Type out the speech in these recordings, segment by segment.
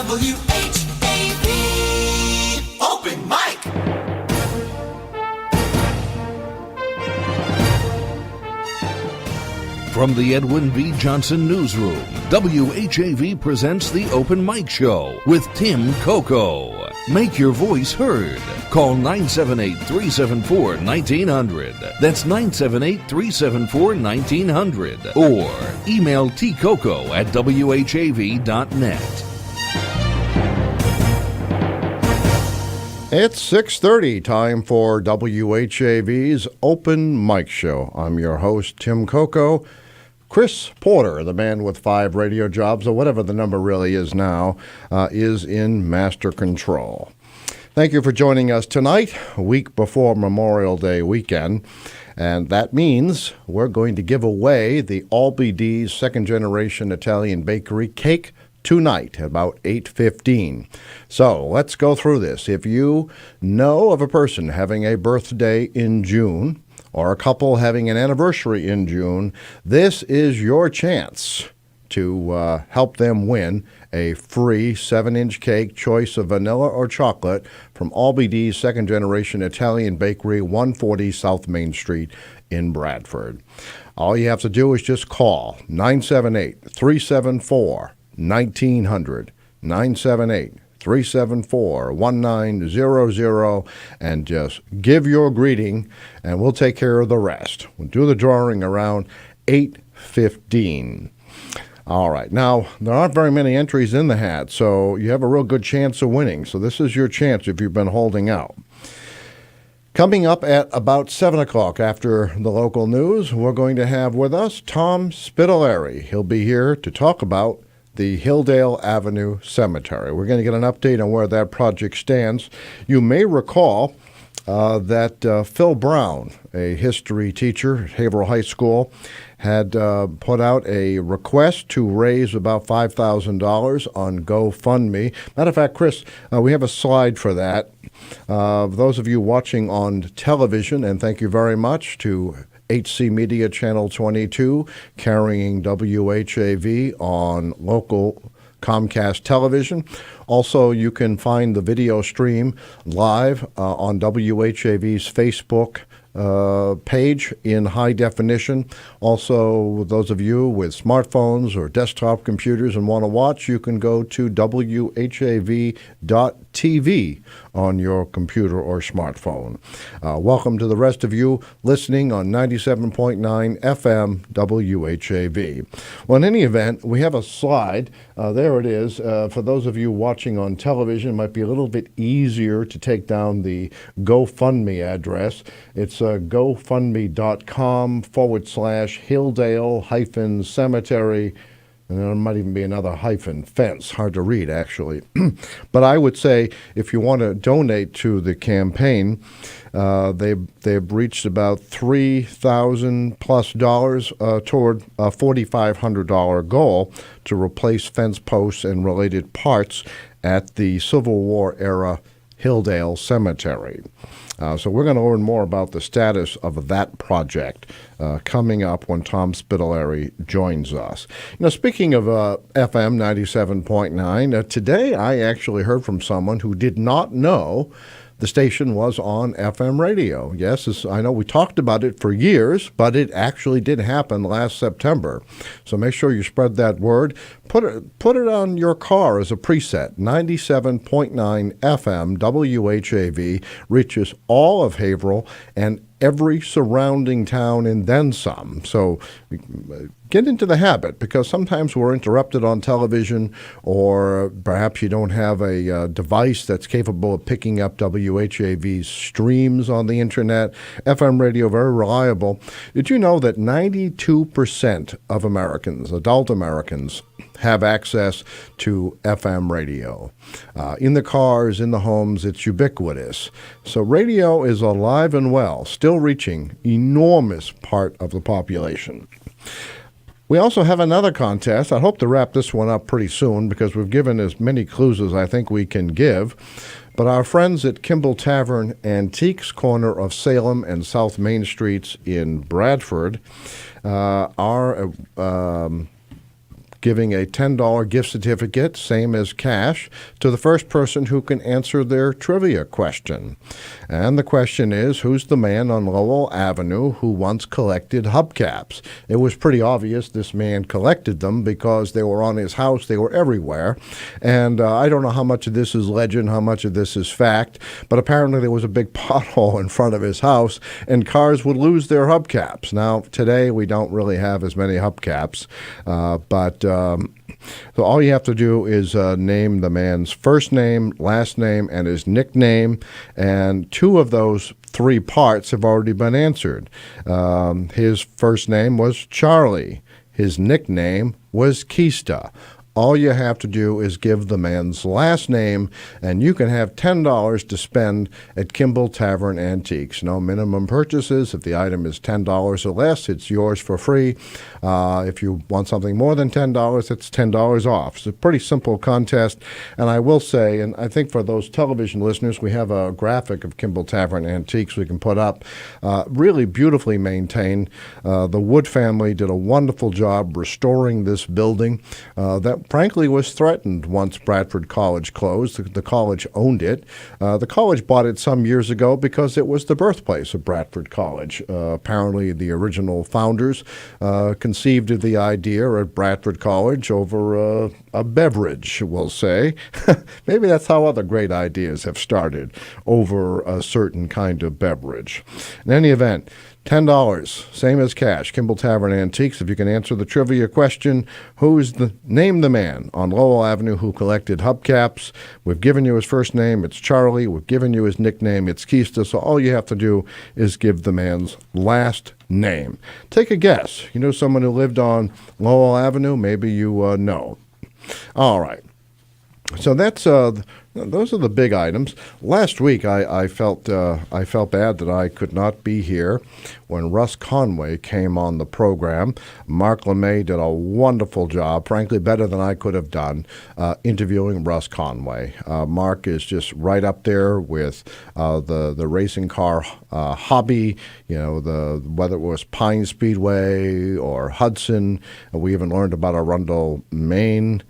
WHAV Open Mic. From the Edwin B. Johnson Newsroom, WHAV presents the Open Mic Show with Tim Coco. Make your voice heard. Call 978-374-1900. That's 978-374-1900. Or email tcoco@whav.net. It's 6:30, time for WHAV's Open Mic Show. I'm your host, Tim Coco. Chris Porter, the man with 5 radio jobs, or whatever the number really is now, is in master control. Thank you for joining us tonight, a week before Memorial Day weekend. And that means we're going to give away the Albee D's second-generation Italian bakery cake tonight, about 8:15. So let's go through this. If you know of a person having a birthday in June or a couple having an anniversary in June, this is your chance to help them win a free 7-inch cake, choice of vanilla or chocolate, from Albee D's second-generation Italian bakery, 140 South Main Street in Bradford. All you have to do is just call 978-374-1900, 978-374-1900, and just give your greeting, and we'll take care of the rest. We'll do the drawing around 8:15. All right. Now, there aren't very many entries in the hat, so you have a real good chance of winning. So this is your chance if you've been holding out. Coming up at about 7 o'clock after the local news, we're going to have with us Tom Spitalere. He'll be here to talk about the Hilldale Avenue Cemetery. We're going to get an update on where that project stands. You may recall that Phil Brown, a history teacher at Haverhill High School, had put out a request to raise about $5,000 on GoFundMe. Matter of fact, Chris, we have a slide for that. Those of you watching on television, and thank you very much to HC Media Channel 22, carrying WHAV on local Comcast television. Also, you can find the video stream live on WHAV's Facebook page in high definition. Also, those of you with smartphones or desktop computers and want to watch, you can go to WHAV.tv on your computer or smartphone. Welcome to the rest of you listening on 97.9 FM WHAV. Well, in any event, we have a slide. There it is. For those of you watching on television, it might be a little bit easier to take down the GoFundMe address. It's GoFundMe.com/Hilldale-Cemetery. And there might even be another hyphen, fence. Hard to read, actually. But I would say if you want to donate to the campaign, they've reached about $3,000+ toward a $4,500 goal to replace fence posts and related parts at the Civil War era Hilldale Cemetery. So we're going to learn more about the status of that project coming up when Tom Spitalere joins us. You know, speaking of FM 97.9, today I actually heard from someone who did not know the station was on FM radio. Yes, I know we talked about it for years, but it actually did happen last September. So make sure you spread that word. Put it on your car as a preset. 97.9 FM WHAV reaches all of Haverhill and every surrounding town and then some. So get into the habit, because sometimes we're interrupted on television, or perhaps you don't have a device that's capable of picking up WHAV's streams on the internet. FM radio, very reliable. Did you know that 92% of Americans, adult Americans, have access to FM radio? In the cars, in the homes, it's ubiquitous. So radio is alive and well, still reaching enormous part of the population. We also have another contest. I hope to wrap this one up pretty soon, because we've given as many clues as I think we can give. But our friends at Kimball Tavern Antiques, corner of Salem and South Main Streets in Bradford, are giving a $10 gift certificate, same as cash, to the first person who can answer their trivia question. And the question is, who's the man on Lowell Avenue who once collected hubcaps? It was pretty obvious this man collected them because they were on his house. They were everywhere. And I don't know how much of this is legend, how much of this is fact, but apparently there was a big pothole in front of his house and cars would lose their hubcaps. Now, today we don't really have as many hubcaps, but so all you have to do is name the man's first name, last name, and his nickname, and two of those three parts have already been answered. His first name was Charlie. His nickname was Keista. All you have to do is give the man's last name, and you can have $10 to spend at Kimball Tavern Antiques. No minimum purchases. If the item is $10 or less, it's yours for free. If you want something more than $10, it's $10 off. It's a pretty simple contest. And I will say, and I think for those television listeners, we have a graphic of Kimball Tavern Antiques we can put up. Really beautifully maintained. The Wood family did a wonderful job restoring this building that frankly was threatened once Bradford College closed. The college owned it. The college bought it some years ago because it was the birthplace of Bradford College. Apparently the original founders conceived of the idea at Bradford College over a beverage, we'll say. Maybe that's how other great ideas have started, over a certain kind of beverage. In any event, $10, same as cash. Kimball Tavern Antiques. If you can answer the trivia question, name the man on Lowell Avenue who collected hubcaps. We've given you his first name, it's Charlie. We've given you his nickname, it's Keista. So all you have to do is give the man's last name. Take a guess. You know someone who lived on Lowell Avenue? Maybe you know. All right. So those are the big items. Last week, I felt bad that I could not be here when Russ Conway came on the program. Mark LeMay did a wonderful job, frankly better than I could have done, interviewing Russ Conway. Mark is just right up there with the racing car hobby. Whether it was Pine Speedway or Hudson. We even learned about Arundel, Maine.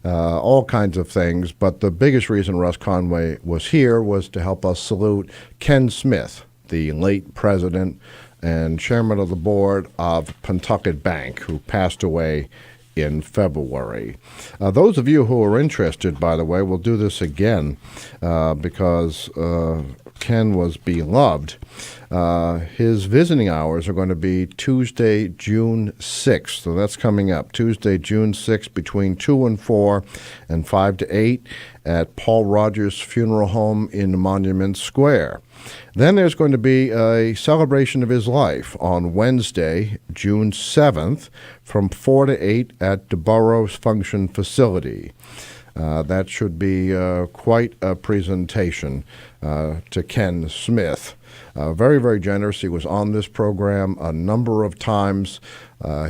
All kinds of things, but the biggest reason Russ Conway was here was to help us salute Ken Smith, the late president and chairman of the board of Pentucket Bank, who passed away in February. Those of you who are interested, by the way, we'll do this again because Ken was beloved. His visiting hours are going to be Tuesday, June 6th. So that's coming up. Tuesday, June 6th, between 2 and 4 and 5 to 8 at Paul Rogers Funeral Home in Monument Square. Then there's going to be a celebration of his life on Wednesday, June 7th, from 4 to 8 at DeBurrow's Function Facility. That should be quite a presentation to Ken Smith. Very, very generous. He was on this program a number of times.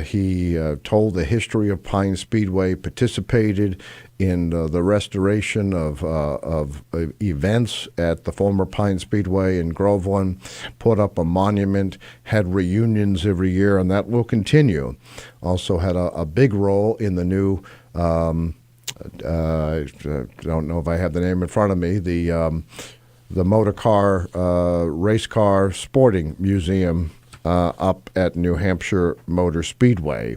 He told the history of Pine Speedway, participated in the restoration of events at the former Pine Speedway in Groveland, put up a monument, had reunions every year, and that will continue. Also had a big role in the new I don't know if I have the name in front of me, the motor car, race car sporting museum up at New Hampshire Motor Speedway.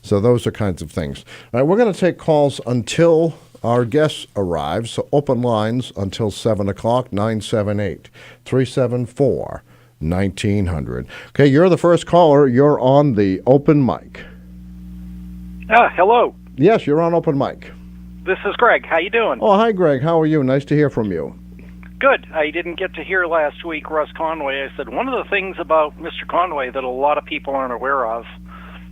So those are kinds of things. All right, we're going to take calls until our guests arrive. So open lines until 7 o'clock, 978-374-1900. Okay, you're the first caller. You're on the open mic. Hello. Yes, you're on open mic. This is Greg. How you doing? Oh, hi, Greg. How are you? Nice to hear from you. Good. I didn't get to hear last week Russ Conway. I said one of the things about Mr. Conway that a lot of people aren't aware of,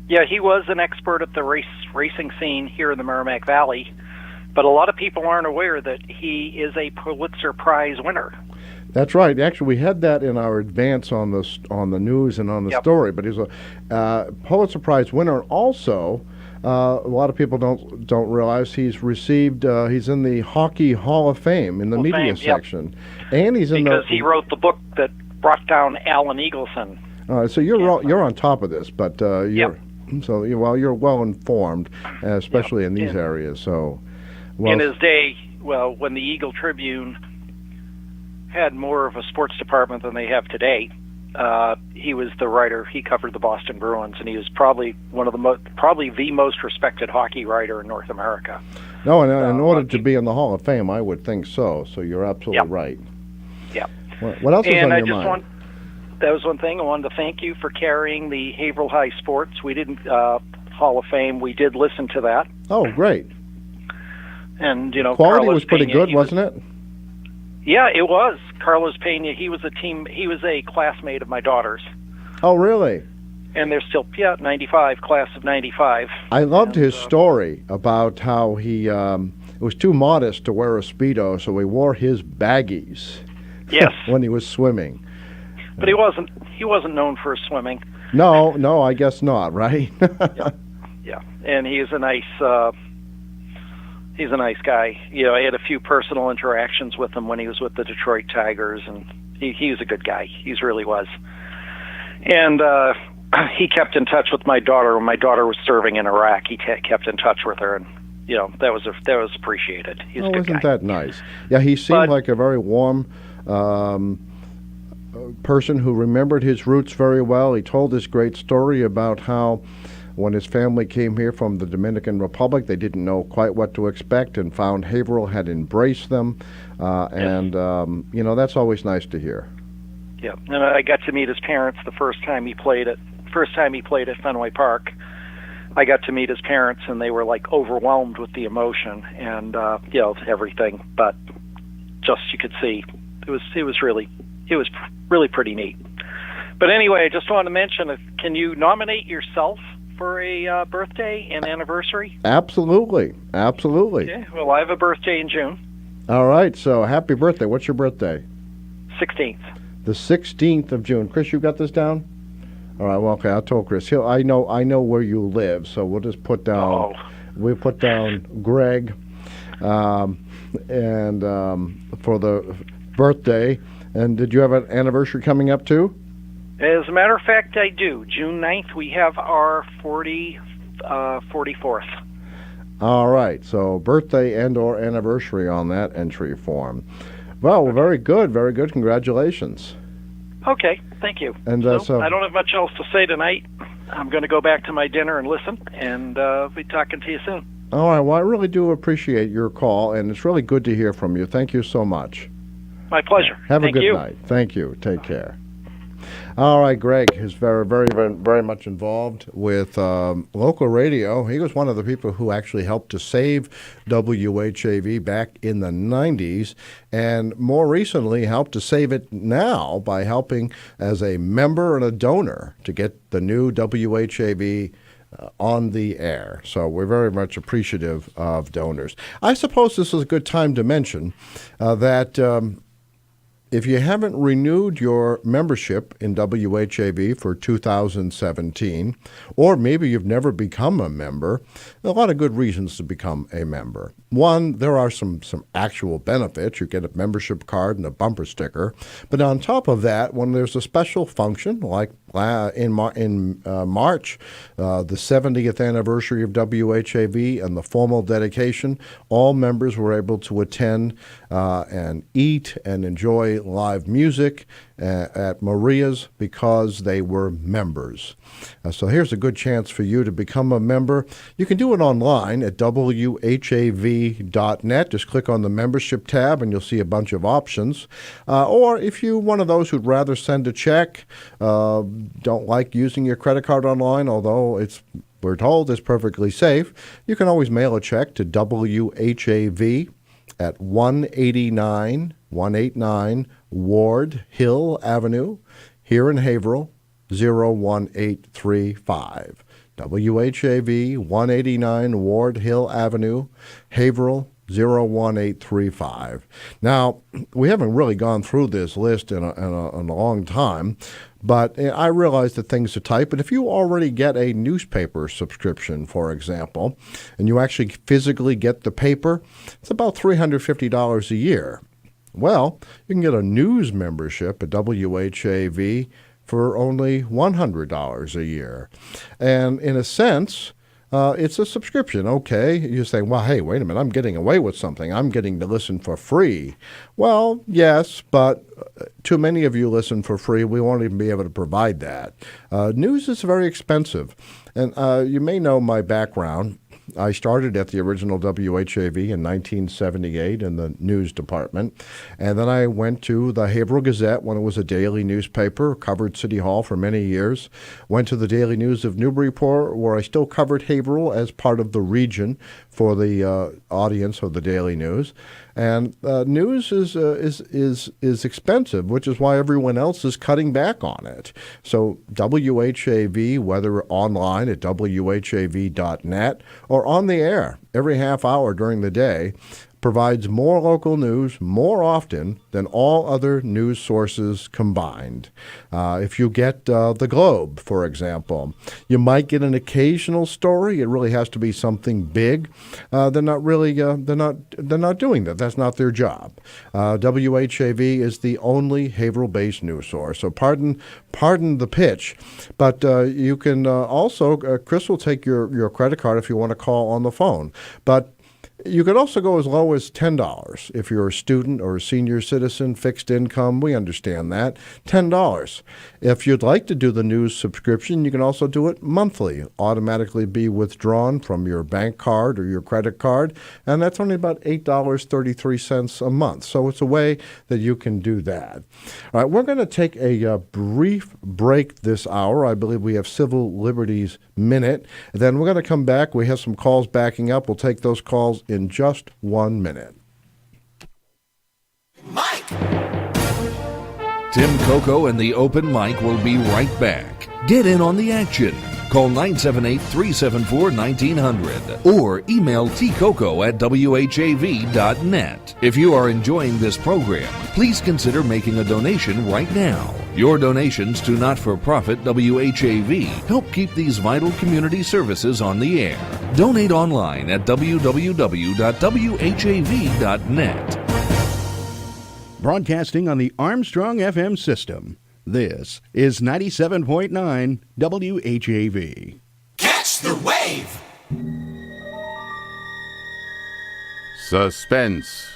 yeah, he was an expert at the racing scene here in the Merrimack Valley, but a lot of people aren't aware that he is a Pulitzer Prize winner. That's right. Actually, we had that in our advance on the news and on the story. But he's a Pulitzer Prize winner. Also, a lot of people don't realize he's received. He's in the Hockey Hall of Fame in the media section, and he's in because he wrote the book that brought down Alan Eagleson. So you're on top of this, but So, you're well informed, especially in these areas. So, in his day, when the Eagle Tribune had more of a sports department than they have today, he was the writer. He covered the Boston Bruins, and he was probably one of the most respected hockey writer in North America. No, in order to be in the Hall of Fame, I would think so. So you're absolutely right. Yeah. What else is on your mind? That was one thing. I wanted to thank you for carrying the Haverhill High Sports. We didn't Hall of Fame. We did listen to that. Oh, great. And quality Carlos was pretty Pena, good, wasn't it? Yeah, it was. Carlos Pena. He was a classmate of my daughter's. Oh, really? And they're still 95, class of 95. I loved his story about how he was too modest to wear a Speedo, so he wore his baggies. Yes. When he was swimming. But he wasn't known for his swimming. No, I guess not, right? Yeah. And he's a nice guy. I had a few personal interactions with him when he was with the Detroit Tigers, and he was a good guy. He really was. And he kept in touch with my daughter when my daughter was serving in Iraq. He kept in touch with her, and that was appreciated. He's a good guy. Isn't that nice? Yeah, he seemed like a very warm person who remembered his roots very well. He told this great story about how when his family came here from the Dominican Republic, they didn't know quite what to expect and found Haverhill had embraced them. And that's always nice to hear. Yeah, and I got to meet his parents the first time he played at Fenway Park. I got to meet his parents, and they were like overwhelmed with the emotion and everything. But just you could see it was really pretty neat. But anyway, I just wanted to mention: can you nominate yourself for a birthday and anniversary? Absolutely. Okay. Well, I have a birthday in June. All right. So happy birthday! What's your birthday? 16th. The 16th of June. Chris, you got this down? All right. Well, okay. I told Chris. I know where you live, so we'll just put down. Oh. We'll put down Greg, and for the birthday. And did you have an anniversary coming up too? As a matter of fact, I do. June 9th, we have our 44th. All right. So birthday and or anniversary on that entry form. Well, very good. Very good. Congratulations. Okay. Thank you. And so I don't have much else to say tonight. I'm going to go back to my dinner and listen, and be talking to you soon. All right. Well, I really do appreciate your call, and it's really good to hear from you. Thank you so much. My pleasure. Have a good night. Thank you. Take care. All right, Greg is very, very, very, very much involved with local radio. He was one of the people who actually helped to save WHAV back in the 90s, and more recently helped to save it now by helping as a member and a donor to get the new WHAV on the air. So we're very much appreciative of donors. I suppose this is a good time to mention that if you haven't renewed your membership in WHAV for 2017, or maybe you've never become a member, there are a lot of good reasons to become a member. One, there are some actual benefits. You get a membership card and a bumper sticker. But on top of that, when there's a special function, like in March, the 70th anniversary of WHAV and the formal dedication, all members were able to attend and eat and enjoy live music at Maria's because they were members. So here's a good chance for you to become a member. You can do it online at WHAV.net. Just click on the membership tab and you'll see a bunch of options. Or if you're one of those who'd rather send a check, don't like using your credit card online, although we're told it's perfectly safe, you can always mail a check to WHAV at 189 Ward Hill Avenue, here in Haverhill, 01835. WHAV, 189 Ward Hill Avenue, Haverhill, 01835. Now, we haven't really gone through this list in a long time, but I realize that things are tight. But if you already get a newspaper subscription, for example, and you actually physically get the paper, it's about $350 a year. Well, you can get a news membership at WHAV for only $100 a year. And in a sense, it's a subscription. Okay, you say, well, hey, wait a minute, I'm getting away with something. I'm getting to listen for free. Well, yes, but too many of you listen for free. We won't even be able to provide that. News is very expensive. And you may know my background. I started at the original WHAV in 1978 in the news department, and then I went to the Haverhill Gazette when it was a daily newspaper, covered City Hall for many years, went to the Daily News of Newburyport, where I still covered Haverhill as part of the region for the audience of the Daily News. And news is expensive, which is why everyone else is cutting back on it. So WHAV, whether online at whav.net or on the air every half hour during the day, provides more local news more often than all other news sources combined. If you get the Globe, for example, you might get an occasional story. It really has to be something big. They're not doing that. That's not their job. WHAV is the only Haverhill-based news source. So pardon the pitch, but you can also Chris will take your credit card if you want to call on the phone, but you could also go as low as $10 if you're a student or a senior citizen, fixed income. We understand that. $10. If you'd like to do the news subscription, you can also do it monthly, automatically be withdrawn from your bank card or your credit card, and that's only about $8.33 a month. So it's a way that you can do that. All right, we're going to take a brief break this hour. I believe we have Civil Liberties Minute. And then we're going to come back. We have some calls backing up. We'll take those calls in just 1 minute. Mike! Tim Coco and the Open Mic will be right back. Get in on the action. Call 978-374-1900 or email tcoco@whav.net. If you are enjoying this program, please consider making a donation right now. Your donations to not-for-profit WHAV help keep these vital community services on the air. Donate online at www.whav.net. Broadcasting on the Armstrong FM system, this is 97.9 WHAV. Catch the wave! Suspense,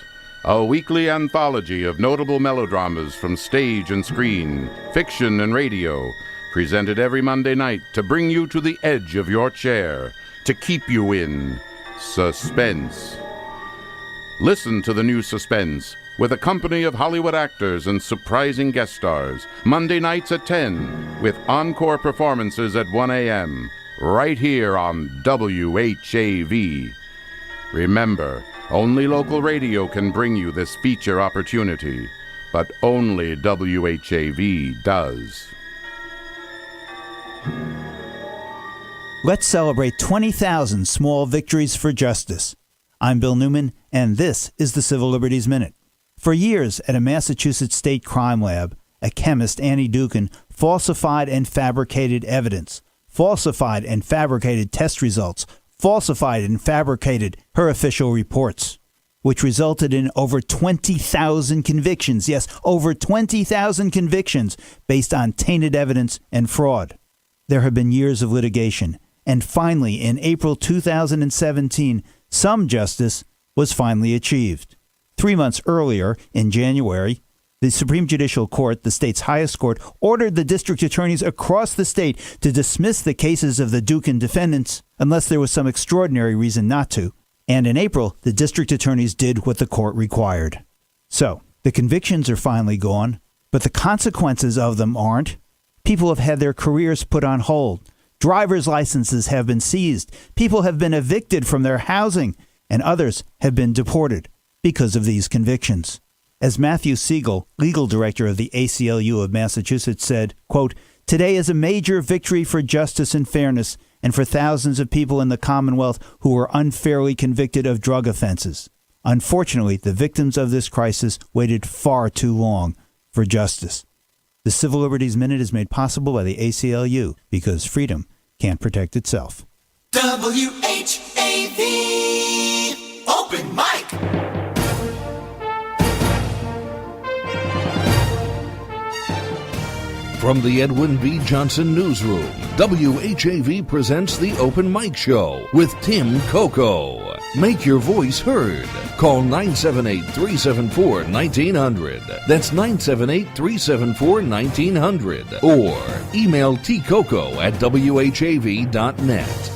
a weekly anthology of notable melodramas from stage and screen, fiction and radio, presented every Monday night to bring you to the edge of your chair, to keep you in suspense. Listen to the new Suspense with a company of Hollywood actors and surprising guest stars, Monday nights at 10, with encore performances at 1 a.m., right here on WHAV. Remember, only local radio can bring you this feature opportunity, but only WHAV does. Let's celebrate 20,000 small victories for justice. I'm Bill Newman, and this is the Civil Liberties Minute. For years, at a Massachusetts state crime lab, a chemist, Annie Dukin, falsified and fabricated evidence, falsified and fabricated test results, falsified and fabricated her official reports, which resulted in over 20,000 convictions. Yes, over 20,000 convictions based on tainted evidence and fraud. There have been years of litigation, and finally, in April 2017, some justice was finally achieved. 3 months earlier, in January, the Supreme Judicial Court, the state's highest court, ordered the district attorneys across the state to dismiss the cases of the Dukin defendants unless there was some extraordinary reason not to. And in April, the district attorneys did what the court required. So, the convictions are finally gone, but the consequences of them aren't. People have had their careers put on hold. Driver's licenses have been seized. People have been evicted from their housing, and others have been deported because of these convictions. As Matthew Siegel, legal director of the ACLU of Massachusetts, said, quote, "Today is a major victory for justice and fairness and for thousands of people in the Commonwealth who were unfairly convicted of drug offenses. Unfortunately, the victims of this crisis waited far too long for justice." The Civil Liberties Minute is made possible by the ACLU because freedom can't protect itself. WHAV Open Mic! From the Edwin V. Johnson Newsroom, WHAV presents the Open Mic Show with Tim Coco. Make your voice heard. Call 978-374-1900. That's 978-374-1900. Or email tcoco@whav.net.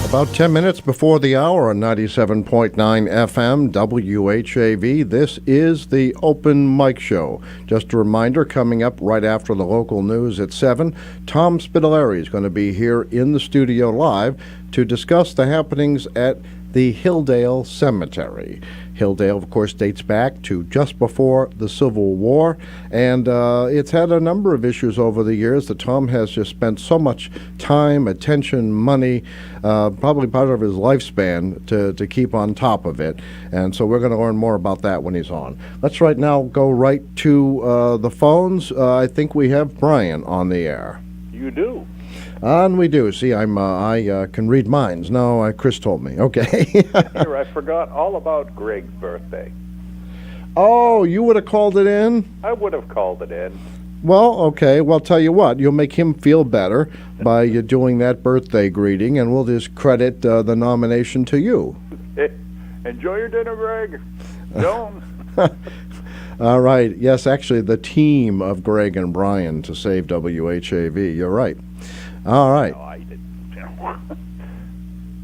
About 10 minutes before the hour on 97.9 FM WHAV, this is the Open Mic Show. Just a reminder, coming up right after the local news at 7, Tom Spitalere is going to be here in the studio live to discuss the happenings at the Hilldale Cemetery. Hilldale, of course, dates back to just before the Civil War, and it's had a number of issues over the years that Tom has just spent so much time, attention, money, probably part of his lifespan to keep on top of it. And so we're going to learn more about that when he's on. Let's right now go right to the phones. I think we have Brian on the air. You do. And we do. See, I can read minds. No, Chris told me. Okay. Here, I forgot all about Greg's birthday. Oh, you would have called it in? I would have called it in. Well, okay. Well, tell you what. You'll make him feel better by you doing that birthday greeting, and we'll just credit the nomination to you. Enjoy your dinner, Greg. Don't. All right. Yes, actually, the team of Greg and Brian to save WHAV. You're right. All right. No, I didn't.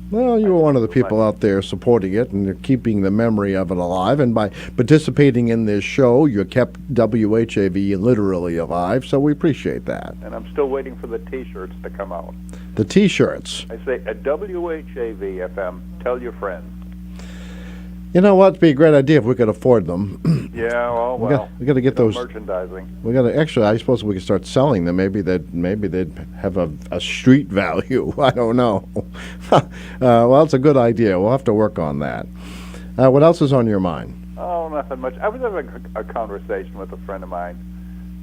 Well, you were one of the people out there supporting it and keeping the memory of it alive. And by participating in this show, you kept WHAV literally alive, so we appreciate that. And I'm still waiting for the T-shirts to come out. The T-shirts. I say, at WHAV FM, tell your friends. You know what? It'd be a great idea if we could afford them. Yeah, well, we got to get those merchandising. We got to actually. I suppose we could start selling them. Maybe they'd have a street value. I don't know. Well, it's a good idea. We'll have to work on that. What else is on your mind? Oh, nothing much. I was having a conversation with a friend of mine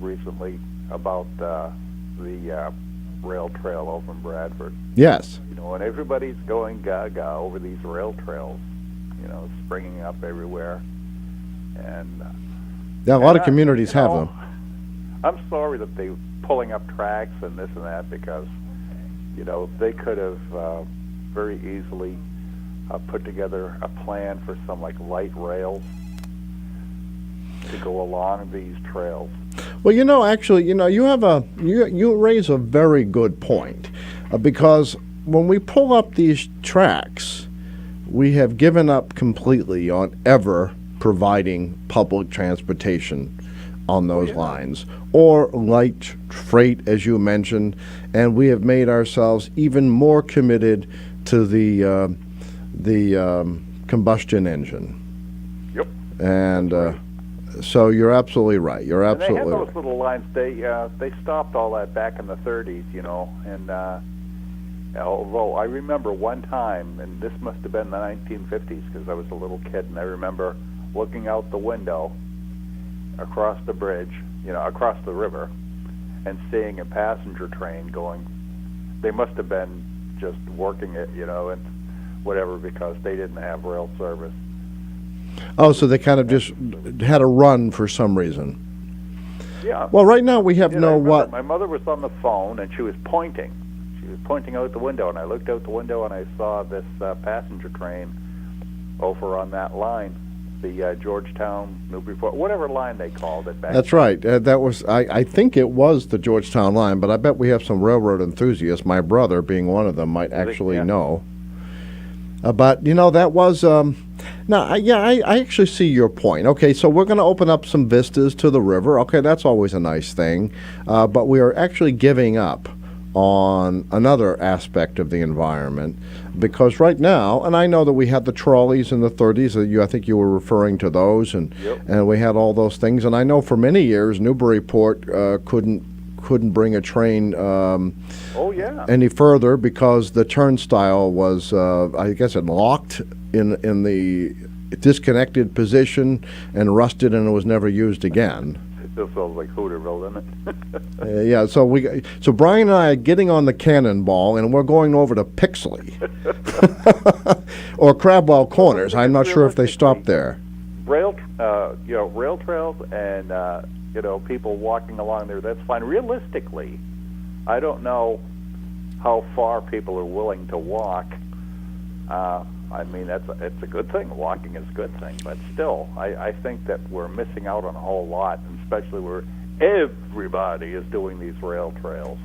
recently about the rail trail over in Bradford. Yes. You know, and everybody's going gaga over these rail trails. You know, springing up everywhere, and yeah, a lot of communities have them. I'm sorry that they're pulling up tracks and this and that because, you know, they could have very easily put together a plan for some like light rails to go along these trails. Well, you know, actually, you know, you raise a very good point because when we pull up these tracks, we have given up completely on ever providing public transportation on those lines or light freight, as you mentioned, and we have made ourselves even more committed to the combustion engine. Yep. And so you're absolutely right. You're absolutely and they had right. those little lines. They stopped all that back in the 30s, you know, and although I remember one time, and this must have been the 1950s because I was a little kid, and I remember looking out the window across the bridge, you know, across the river, and seeing a passenger train going. They must have been just working it, you know, and whatever because they didn't have rail service. Oh, so they kind of just had a run for some reason. Yeah. Well, right now we have what. My mother was on the phone, and she was pointing. She was pointing out the window, and I looked out the window, and I saw this passenger train over on that line, the Georgetown, Newburyport, whatever line they called it back. That's right. That was, I think it was the Georgetown line, but I bet we have some railroad enthusiasts, my brother being one of them, might actually know. But, you know, that was, I actually see your point. Okay, so we're going to open up some vistas to the river. Okay, that's always a nice thing. But we are actually giving up on another aspect of the environment because right now, and I know that we had the trolleys in the 30s, I think you were referring to those, and we had all those things, and I know for many years Newburyport couldn't bring a train any further because the turnstile was, I guess, it locked in the disconnected position and rusted, and it was never used again. Still feels like Hooterville, doesn't it? Yeah, so Brian and I are getting on the Cannonball, and we're going over to Pixley or Crabwell Corners. I'm not sure if they stopped there. Rail trails and you know, people walking along there, that's fine. Realistically, I don't know how far people are willing to walk. I mean, it's a good thing. Walking is a good thing, but still, I think that we're missing out on a whole lot, and especially where everybody is doing these rail trails.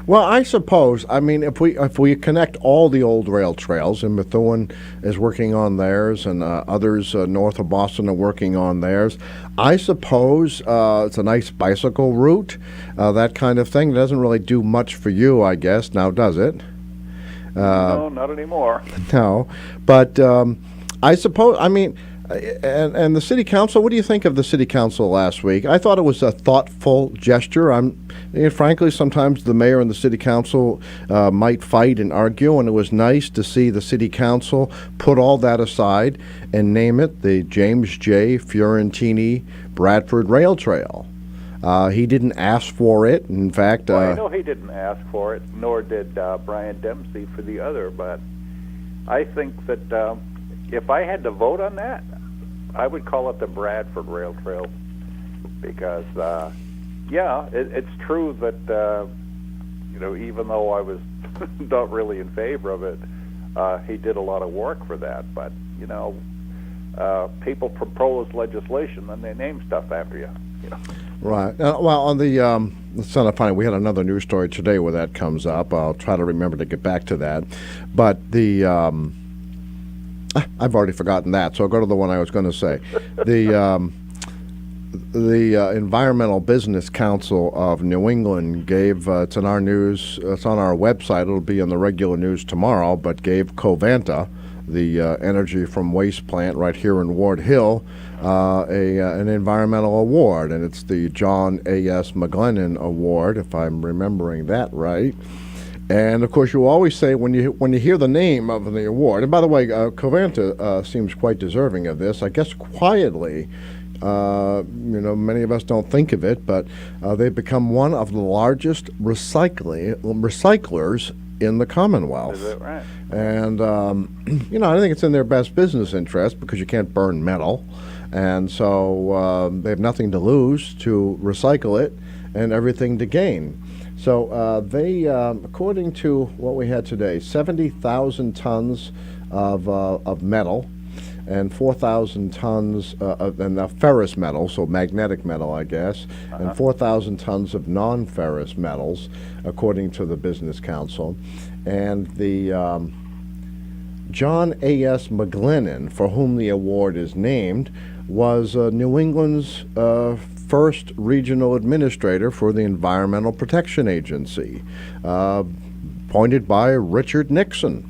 Well, I suppose, I mean, if we connect all the old rail trails, and Methuen is working on theirs, and others north of Boston are working on theirs, I suppose it's a nice bicycle route, that kind of thing. It doesn't really do much for you, I guess, now does it? No, not anymore. No, but I suppose, I mean, and the city council, what do you think of the city council last week? I thought it was a thoughtful gesture. Frankly, sometimes the mayor and the city council might fight and argue, and it was nice to see the city council put all that aside and name it the James J. Fiorentini Bradford Rail Trail. He didn't ask for it. In fact, well, I know he didn't ask for it, nor did Brian Dempsey for the other, but I think that if I had to vote on that, I would call it the Bradford Rail Trail, because, it's true that, even though I was not really in favor of it, he did a lot of work for that. But, people propose legislation and they name stuff after you. Right. Well, on it's kind of funny. We had another news story today where that comes up. I'll try to remember to get back to that. But I've already forgotten that, so I'll go to the one I was going to say. The Environmental Business Council of New England gave, it's in our news, it's on our website, it'll be in the regular news tomorrow, but gave Covanta, the energy from waste plant right here in Ward Hill, an environmental award, and it's the John A.S. McGlennon Award, if I'm remembering that right. And of course, you always say when you hear the name of the award. And by the way, Covanta seems quite deserving of this. I guess quietly, many of us don't think of it, but they've become one of the largest recyclers in the Commonwealth. Is that right? And I think it's in their best business interest because you can't burn metal, and so they have nothing to lose to recycle it and everything to gain. So they, according to what we had today, 70,000 tons of metal and 4,000 tons of ferrous metal, so magnetic metal, I guess, and 4,000 tons of non-ferrous metals, according to the Business Council. And the John A.S. McGlennon, for whom the award is named, was New England's first regional administrator for the Environmental Protection Agency, appointed by Richard Nixon.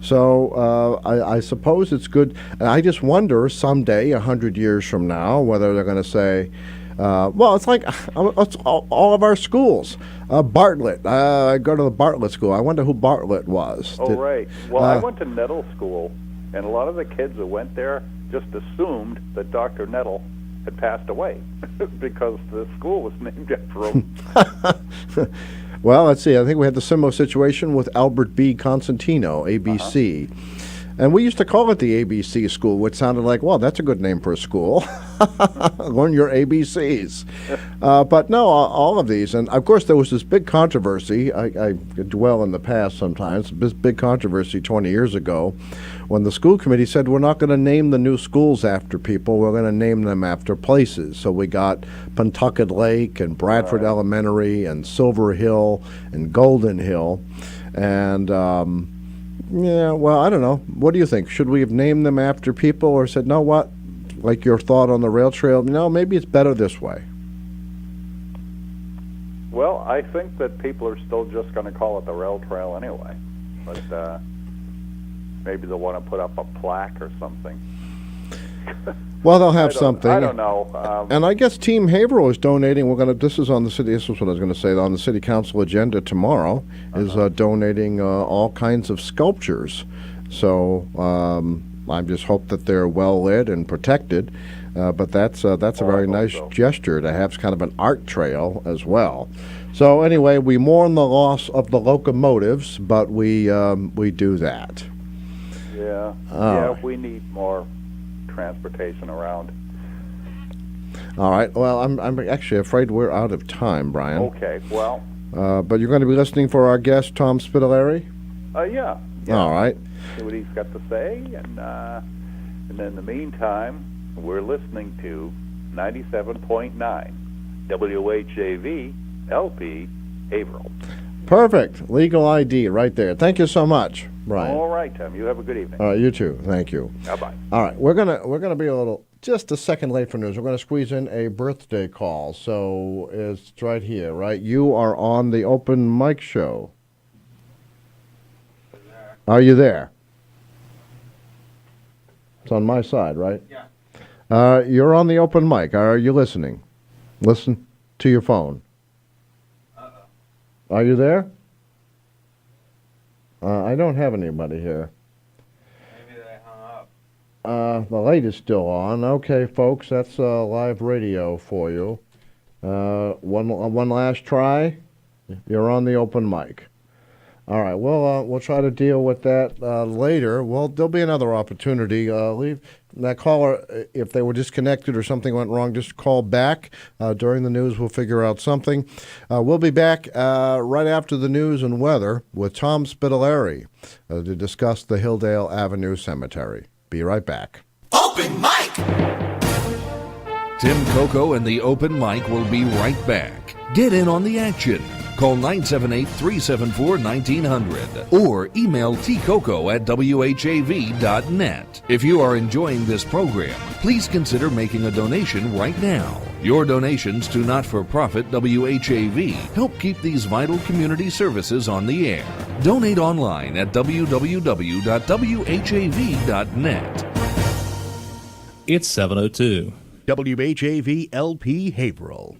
So I suppose it's good. I just wonder someday, 100 years from now, whether they're going to say, it's like it's all of our schools. Bartlett. I go to the Bartlett school. I wonder who Bartlett was. Right. Well, I went to Nettle School, and a lot of the kids who went there just assumed that Dr. Nettle had passed away because the school was named after him. Well, let's see. I think we had the similar situation with Albert B. Constantino, ABC. And we used to call it the ABC school, which sounded like, well, that's a good name for a school. Learn your ABCs. But no, all of these. And, of course, there was this big controversy. I dwell in the past sometimes. This big controversy 20 years ago when the school committee said, we're not going to name the new schools after people. We're going to name them after places. So we got Pentucket Lake and Bradford Elementary and Silver Hill and Golden Hill. And yeah, well, I don't know. What do you think? Should we have named them after people or said, no, what? Like your thought on the rail trail? No, maybe it's better this way. Well, I think that people are still just going to call it the rail trail anyway. But maybe they'll want to put up a plaque or something. Well, they'll have something. I don't know. And I guess Team Haverhill is donating. This is on the city. This is what I was going to say. On the city council agenda tomorrow is donating all kinds of sculptures. So I just hope that they're well lit and protected. But that's a very nice gesture to have kind of an art trail as well. So anyway, we mourn the loss of the locomotives, but we do that. Yeah. Yeah. We need more transportation around. All right. Well, I'm actually afraid we're out of time, Brian. Okay, well, But you're going to be listening for our guest, Tom Spitalere? yeah. All right. See what he's got to say, and in the meantime, we're listening to 97.9 WHAV LP Haverhill. Perfect. Legal ID right there. Thank you so much, Brian. All right, Tom. You have a good evening. All right, you too. Thank you. Bye-bye. All right, we're gonna be just a second late for news. We're gonna squeeze in a birthday call, so it's right here, right? You are on the open mic show. Are you there? It's on my side, right? Yeah. You're on the open mic. Are you listening? Listen to your phone. Are you there? I don't have anybody here. Maybe they hung up. The light is still on. Okay, folks, that's live radio for you. One last try. You're on the open mic. All right, we'll try to deal with that later. Well, there'll be another opportunity. Leave that caller, if they were disconnected or something went wrong, just call back during the news. We'll figure out something. We'll be back right after the news and weather with Tom Spitalere to discuss the Hilldale Avenue Cemetery. Be right back. Open mic! Tim Coco and the open mic will be right back. Get in on the action. Call 978-374-1900 or email tcoco@whav.net. If you are enjoying this program, please consider making a donation right now. Your donations to not-for-profit WHAV help keep these vital community services on the air. Donate online at www.whav.net. It's 7:02. WHAV LP Haverhill.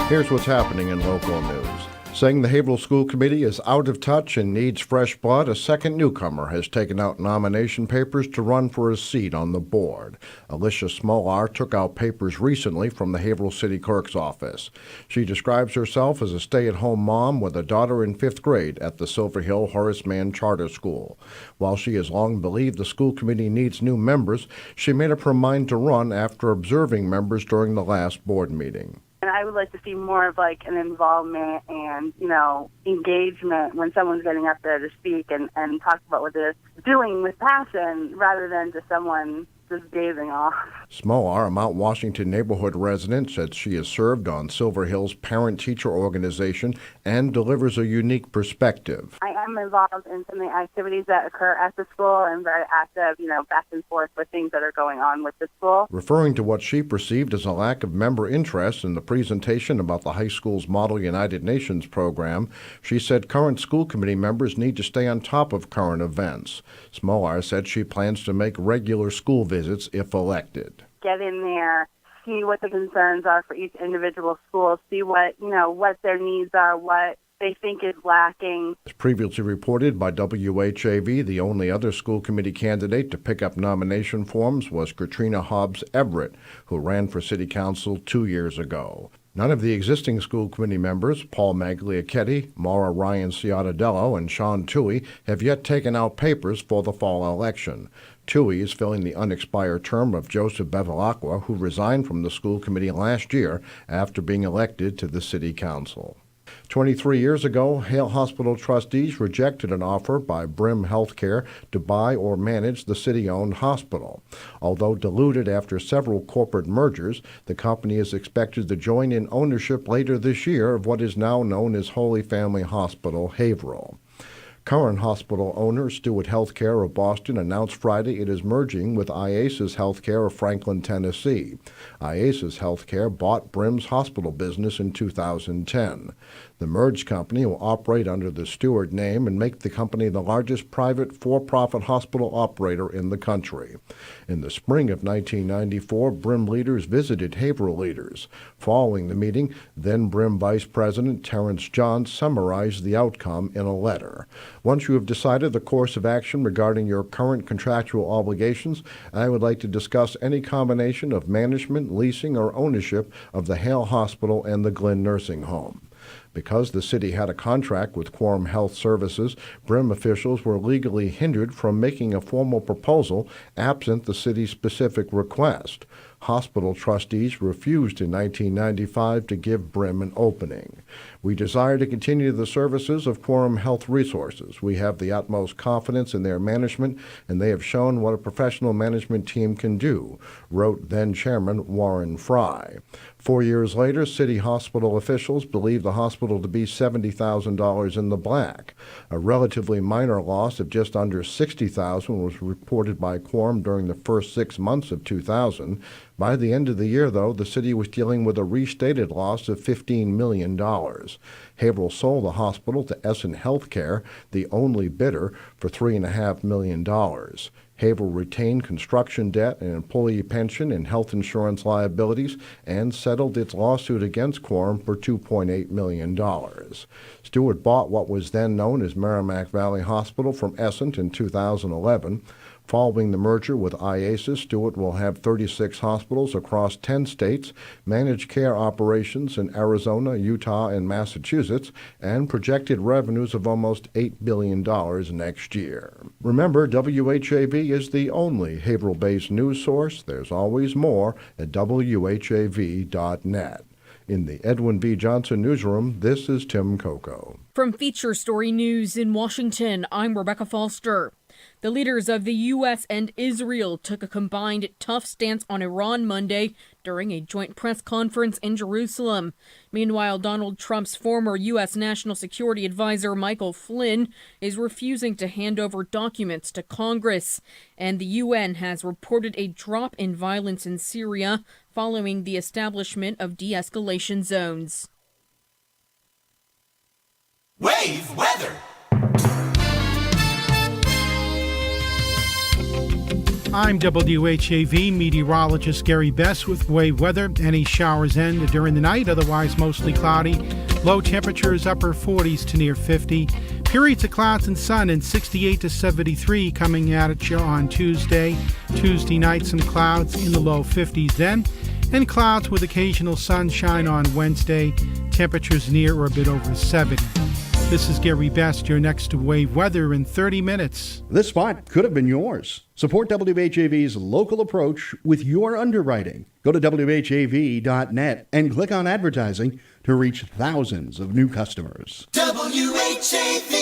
Here's what's happening in local news. Saying the Haverhill School Committee is out of touch and needs fresh blood, a second newcomer has taken out nomination papers to run for a seat on the board. Alicia Smolar took out papers recently from the Haverhill City Clerk's office. She describes herself as a stay-at-home mom with a daughter in 5th grade at the Silver Hill Horace Mann Charter School. While she has long believed the school committee needs new members, she made up her mind to run after observing members during the last board meeting. And I would like to see more of like an involvement and, engagement when someone's getting up there to speak and talk about what they're doing with passion rather than just someone just gazing off. Smolar, a Mount Washington neighborhood resident, said she has served on Silver Hill's parent-teacher organization and delivers a unique perspective. I am involved in some of the activities that occur at the school and very active, back and forth with things that are going on with the school. Referring to what she perceived as a lack of member interest in the presentation about the high school's Model United Nations program, she said current school committee members need to stay on top of current events. Smolar said she plans to make regular school visits if elected. Get in there, see what the concerns are for each individual school, see what their needs are, what they think is lacking. As previously reported by WHAV, the only other school committee candidate to pick up nomination forms was Katrina Hobbs Everett, who ran for city council 2 years ago. None of the existing school committee members, Paul Magliacchetti, Maura Ryan Ciatadello, and Sean Toohey, have yet taken out papers for the fall election. Toohey is filling the unexpired term of Joseph Bevilacqua, who resigned from the school committee last year after being elected to the city council. 23 years ago, Hale Hospital trustees rejected an offer by Brim Healthcare to buy or manage the city-owned hospital. Although diluted after several corporate mergers, the company is expected to join in ownership later this year of what is now known as Holy Family Hospital Haverhill. Current hospital owner Stewart Healthcare of Boston announced Friday it is merging with IASIS Healthcare of Franklin, Tennessee. IASIS Healthcare bought Brim's hospital business in 2010. The merged company will operate under the Stewart name and make the company the largest private for-profit hospital operator in the country. In the spring of 1994, Brim leaders visited Haverhill leaders. Following the meeting, then Brim Vice President Terrence Johns summarized the outcome in a letter. Once you have decided the course of action regarding your current contractual obligations, I would like to discuss any combination of management, leasing, or ownership of the Hale Hospital and the Glen Nursing Home. Because the city had a contract with Quorum Health Services, Brim officials were legally hindered from making a formal proposal absent the city's specific request. Hospital trustees refused in 1995 to give Brim an opening. We desire to continue the services of Quorum Health Resources. We have the utmost confidence in their management, and they have shown what a professional management team can do, wrote then-Chairman Warren Fry. 4 years later, city hospital officials believe the hospital to be $70,000 in the black. A relatively minor loss of just under $60,000 was reported by Quorum during the first 6 months of 2000. By the end of the year, though, the city was dealing with a restated loss of $15 million. Haverhill sold the hospital to Essen Healthcare, the only bidder, for $3.5 million. Haverhill retained construction debt and employee pension and health insurance liabilities and settled its lawsuit against Quorum for $2.8 million. Stewart bought what was then known as Merrimack Valley Hospital from Essen in 2011. Following the merger with IASIS, Stewart will have 36 hospitals across 10 states, managed care operations in Arizona, Utah, and Massachusetts, and projected revenues of almost $8 billion next year. Remember, WHAV is the only Haverhill-based news source. There's always more at WHAV.net. In the Edwin B. Johnson newsroom, this is Tim Coco. From Feature Story News in Washington, I'm Rebecca Foster. The leaders of the U.S. and Israel took a combined tough stance on Iran Monday during a joint press conference in Jerusalem. Meanwhile, Donald Trump's former U.S. National Security Advisor Michael Flynn is refusing to hand over documents to Congress. And the UN has reported a drop in violence in Syria following the establishment of de-escalation zones. Wave weather. I'm WHAV meteorologist Gary Best with wave weather. Any showers end during the night, otherwise mostly cloudy. Low temperatures upper 40s to near 50. Periods of clouds and sun in 68 to 73 coming at you on Tuesday. Tuesday night, some clouds in the low 50s then. And clouds with occasional sunshine on Wednesday. Temperatures near or a bit over 70. This is Gary Best. You're next to Wave Weather in 30 minutes. This spot could have been yours. Support WHAV's local approach with your underwriting. Go to WHAV.net and click on advertising to reach thousands of new customers. WHAV,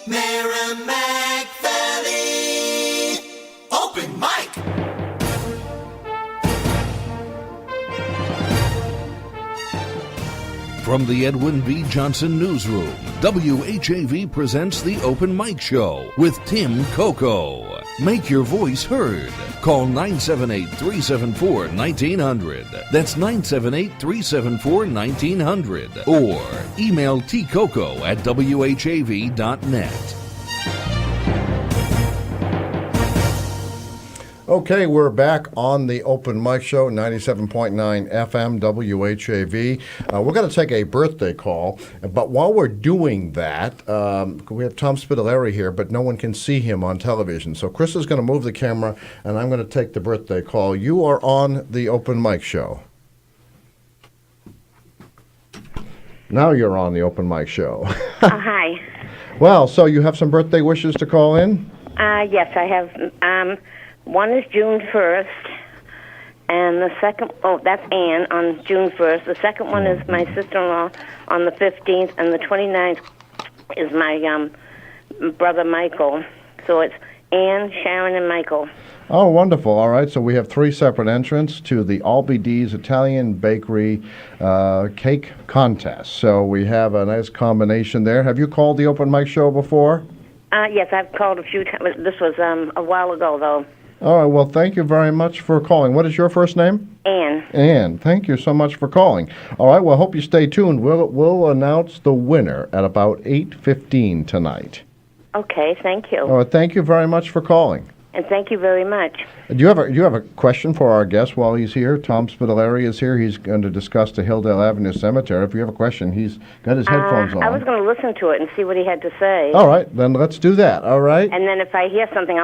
Merrimack Valley, open mic. From the Edwin B. Johnson Newsroom, WHAV presents the Open Mic Show with Tim Coco. Make your voice heard. Call 978-374-1900. That's 978-374-1900. Or email tcoco@whav.net. Okay, we're back on the Open Mic Show, 97.9 FM, WHAV. We're going to take a birthday call, but while we're doing that, we have Tom Spitalere here, but no one can see him on television. So Chris is going to move the camera, and I'm going to take the birthday call. You are on the Open Mic Show. Now you're on the Open Mic Show. Hi. Well, so you have some birthday wishes to call in? Yes, I have. One is June 1st, and the second, that's Ann on June 1st. The second one is my sister-in-law on the 15th, and the 29th is my brother Michael. So it's Ann, Sharon, and Michael. Oh, wonderful. All right, so we have three separate entrants to the Albee D's Italian Bakery Cake Contest. So we have a nice combination there. Have you called the Open Mic Show before? Yes, I've called a few times. This was a while ago, though. All right, well, thank you very much for calling. What is your first name? Ann. Ann, thank you so much for calling. All right, well, I hope you stay tuned. We'll announce the winner at about 8:15 tonight. Okay, thank you. All right, thank you very much for calling. And thank you very much. Do you have a question for our guest while he's here? Tom Spitalere is here. He's going to discuss the Hilldale Avenue Cemetery. If you have a question, he's got his headphones on. I was going to listen to it and see what he had to say. All right, then let's do that, all right? And then if I hear something,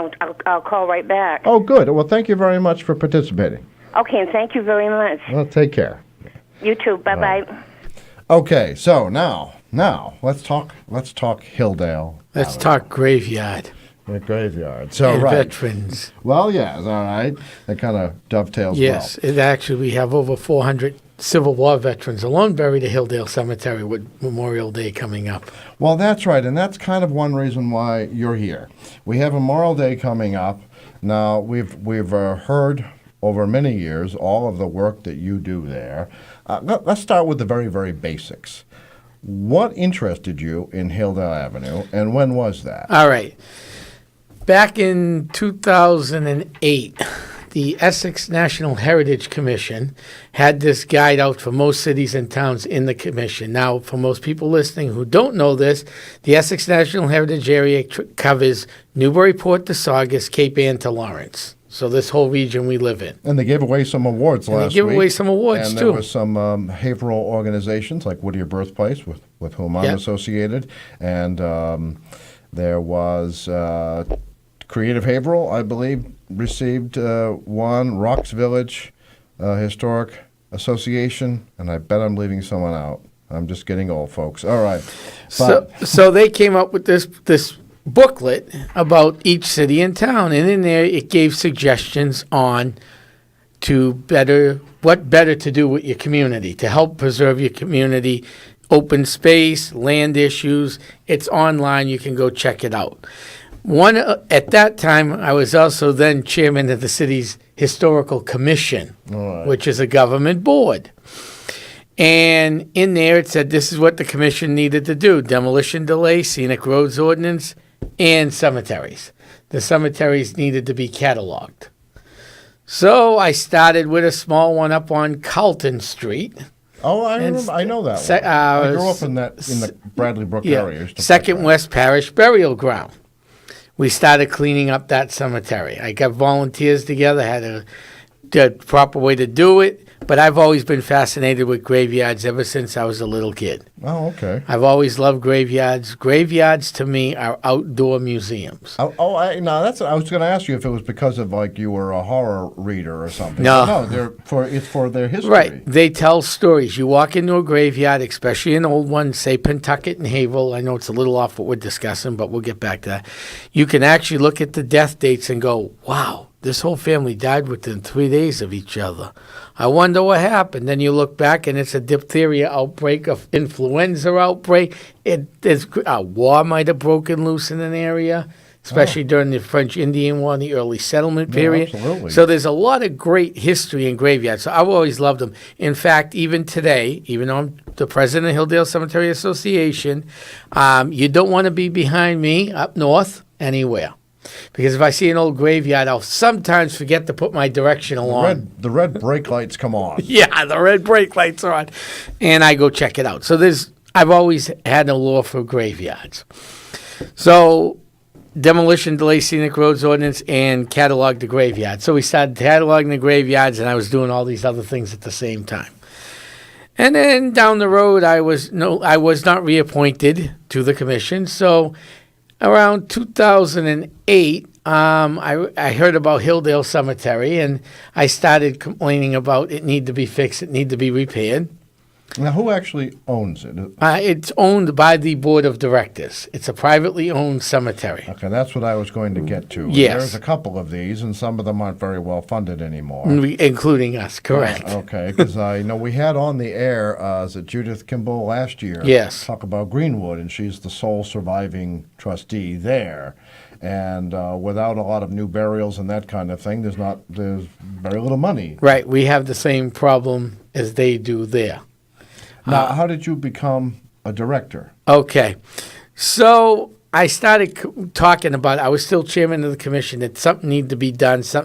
I'll call right back. Oh, good. Well, thank you very much for participating. Okay, and thank you very much. Well, take care. You too. Bye-bye. Okay, so now let's talk Hilldale. Let's talk graveyard. The graveyard. So and right. veterans. Well, yes, all right. That kind of dovetails Yes, well. it actually, we have over 400 Civil War veterans alone buried at Hilldale Cemetery with Memorial Day coming up. Well, that's right, and that's kind of one reason why you're here. We have Memorial Day coming up. Now, we've heard over many years all of the work that you do there. Let's start with the very, very basics. What interested you in Hilldale Avenue, and when was that? All right. Back in 2008, the Essex National Heritage Commission had this guide out for most cities and towns in the commission. Now, for most people listening who don't know this, the Essex National Heritage Area covers Newburyport to Saugus, Cape Ann to Lawrence. So this whole region we live in. And they gave away some awards last week. They give away some awards, and too. And there were some behavioral organizations like Whittier Birthplace, with whom I'm associated. And there was Creative Haverhill, I believe, received one. Rocks Village Historic Association. And I bet I'm leaving someone out. I'm just getting old, folks. All right. So they came up with this booklet about each city and town, and in there it gave suggestions on what better to do with your community to help preserve your community, open space, land issues. It's online. You can go check it out. At that time, I was also then chairman of the city's historical commission, which is a government board. And in there it said this is what the commission needed to do: demolition delay, scenic roads ordinance, and cemeteries. The cemeteries needed to be cataloged. So I started with a small one up on Carleton Street. Oh, I know that one. I grew up in the Bradley Brook area. Second West Parish Burial Ground. We started cleaning up that cemetery. I got volunteers together, had the proper way to do it. But I've always been fascinated with graveyards ever since I was a little kid. Oh, okay. I've always loved graveyards. Graveyards to me are outdoor museums. I was going to ask you if it was because of like you were a horror reader or something. No, it's for their history. Right, they tell stories. You walk into a graveyard, especially an old one, say Pentucket and Haverhill. I know it's a little off what we're discussing, but we'll get back to that. You can actually look at the death dates and go, "Wow, this whole family died within 3 days of each other. I wonder what happened." Then you look back, and it's a diphtheria outbreak, of influenza outbreak. There's a war might have broken loose in an area, especially during the French Indian War, the early settlement period. Absolutely. So there's a lot of great history in graveyards. So I've always loved them. In fact, even today, even though I'm the president of Hilldale Cemetery Association, you don't want to be behind me up north anywhere. Because if I see an old graveyard, I'll sometimes forget to put my directional on. The red brake lights come on. Yeah, the red brake lights are on. And I go check it out. So I've always had a lure for graveyards. So demolition delay, scenic roads ordinance, and catalog the graveyard. So we started cataloging the graveyards, and I was doing all these other things at the same time. And then down the road, I was not reappointed to the commission. So around 2008, I heard about Hilldale Cemetery, and I started complaining about it need to be fixed, it need to be repaired. Now, who actually owns it? It's owned by the board of directors. It's a privately owned cemetery. Okay, that's what I was going to get to. Yes. There's a couple of these, and some of them aren't very well funded anymore. Including us, correct. Okay, because I know we had on the air, is it Judith Kimball last year? Yes. Talk about Greenwood, and she's the sole surviving trustee there. And without a lot of new burials and that kind of thing, there's very little money. Right, we have the same problem as they do there. Now, how did you become a director? Okay. So I started talking about, I was still chairman of the commission, that something needed to be done. The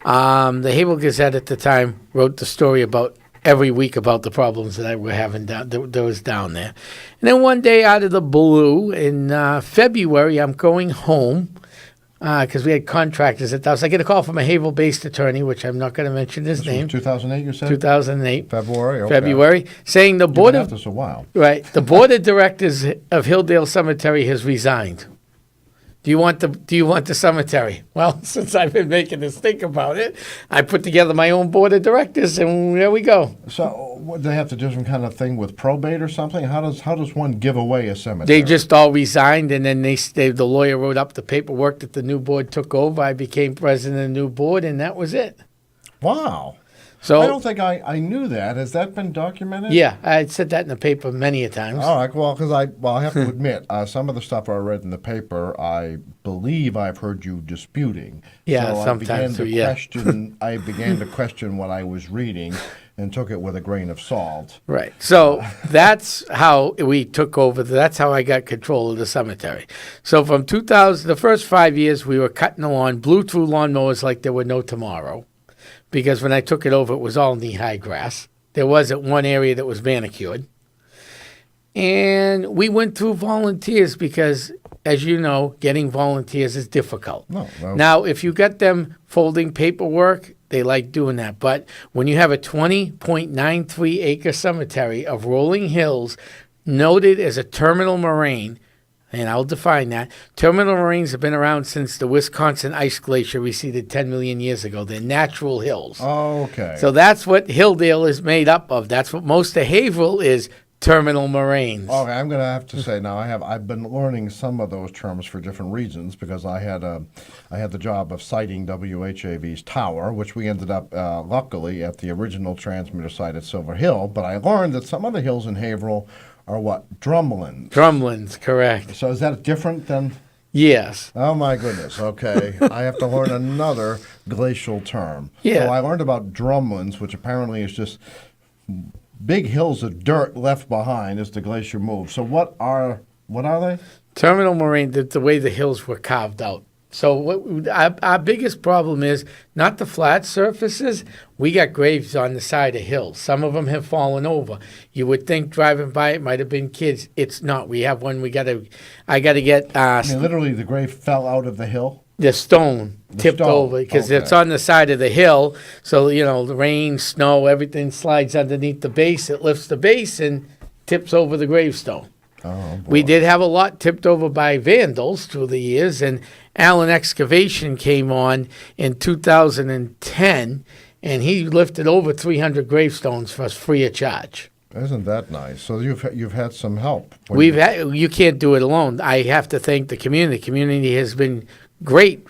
Haverhill Gazette at the time wrote the story about every week about the problems that I were having that was down there. And then one day out of the blue in February, I'm going home because we had contractors at the house. I get a call from a Haverhill-based attorney, which I'm not going to mention his name. 2008, you said? 2008. February, okay. February, saying the board of... You've been at this a while. Right. The board of directors of Hilldale Cemetery has resigned. Do you want the cemetery? Well, since I've been making this think about it, I put together my own board of directors, and there we go. So What, they have to do some kind of thing with probate or something? How does one give away a cemetery? They just all resigned, and then the lawyer wrote up the paperwork that the new board took over. I became president of the new board, and that was it. Wow. So I don't think I knew that. Has that been documented? Yeah, I said that in the paper many a times. All right. Well, because I have to admit, some of the stuff I read in the paper, I believe I've heard you disputing. Yeah, so sometimes. I began to question what I was reading, and took it with a grain of salt. Right. So that's how we took over. That's how I got control of the cemetery. So from 2000, the first 5 years, we were cutting the lawn, blew through lawnmowers like there were no tomorrow. Because when I took it over, it was all knee-high grass. There wasn't one area that was manicured. And we went through volunteers because, as you know, getting volunteers is difficult. No. Now, if you get them folding paperwork, they like doing that. But when you have a 20.93-acre cemetery of rolling hills noted as a terminal moraine, and I'll define that. Terminal moraines have been around since the Wisconsin ice glacier receded 10 million years ago. They're natural hills. Oh, okay. So that's what Hilldale is made up of. That's what most of Haverhill is, terminal moraines. Okay, I'm going to have to say now I've been learning some of those terms for different reasons because I had the job of siting WHAV's tower, which we ended up luckily at the original transmitter site at Silver Hill. But I learned that some other hills in Haverhill are what? Drumlins. Drumlins, correct. So is that different than? Yes. Oh, my goodness. Okay. I have to learn another glacial term. Yeah. So I learned about drumlins, which apparently is just big hills of dirt left behind as the glacier moves. So what are they? Terminal moraine, the way the hills were carved out. So our biggest problem is not the flat surfaces. We got graves on the side of hills. Some of them have fallen over. You would think driving by it might have been kids. It's not. We have one. I got to get. Literally, the grave fell out of the hill. The stone tipped over because it's on the side of the hill. So the rain, snow, everything slides underneath the base. It lifts the base and tips over the gravestone. Oh, we did have a lot tipped over by vandals through the years, and Allen Excavation came on in 2010, and he lifted over 300 gravestones for us free of charge. Isn't that nice? So you've had some help. You can't do it alone. I have to thank the community. The community has been great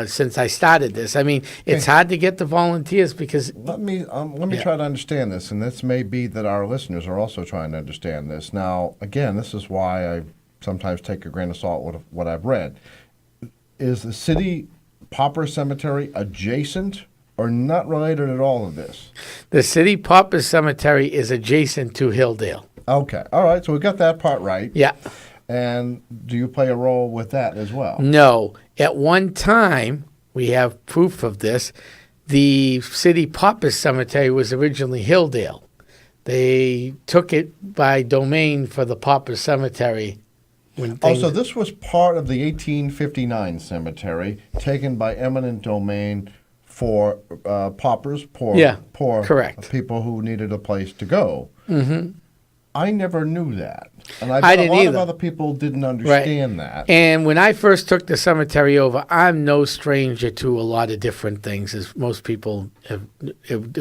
since I started this. I mean, it's hard to get the volunteers because... Let me try to understand this, and this may be that our listeners are also trying to understand this. Now, again, this is why I sometimes take a grain of salt with what I've read. Is the city pauper cemetery adjacent or not related at all to this? The city pauper cemetery is adjacent to Hilldale. Okay. All right. So we got that part right. Yeah. And do you play a role with that as well? No. At one time, we have proof of this, the city pauper cemetery was originally Hilldale. They took it by domain for the pauper cemetery. So this was part of the 1859 cemetery taken by eminent domain for paupers, poor correct. people who needed a place to go. Mm-hmm. I never knew that. And I bet a lot of other people didn't understand that. And when I first took the cemetery over, I'm no stranger to a lot of different things, as most people have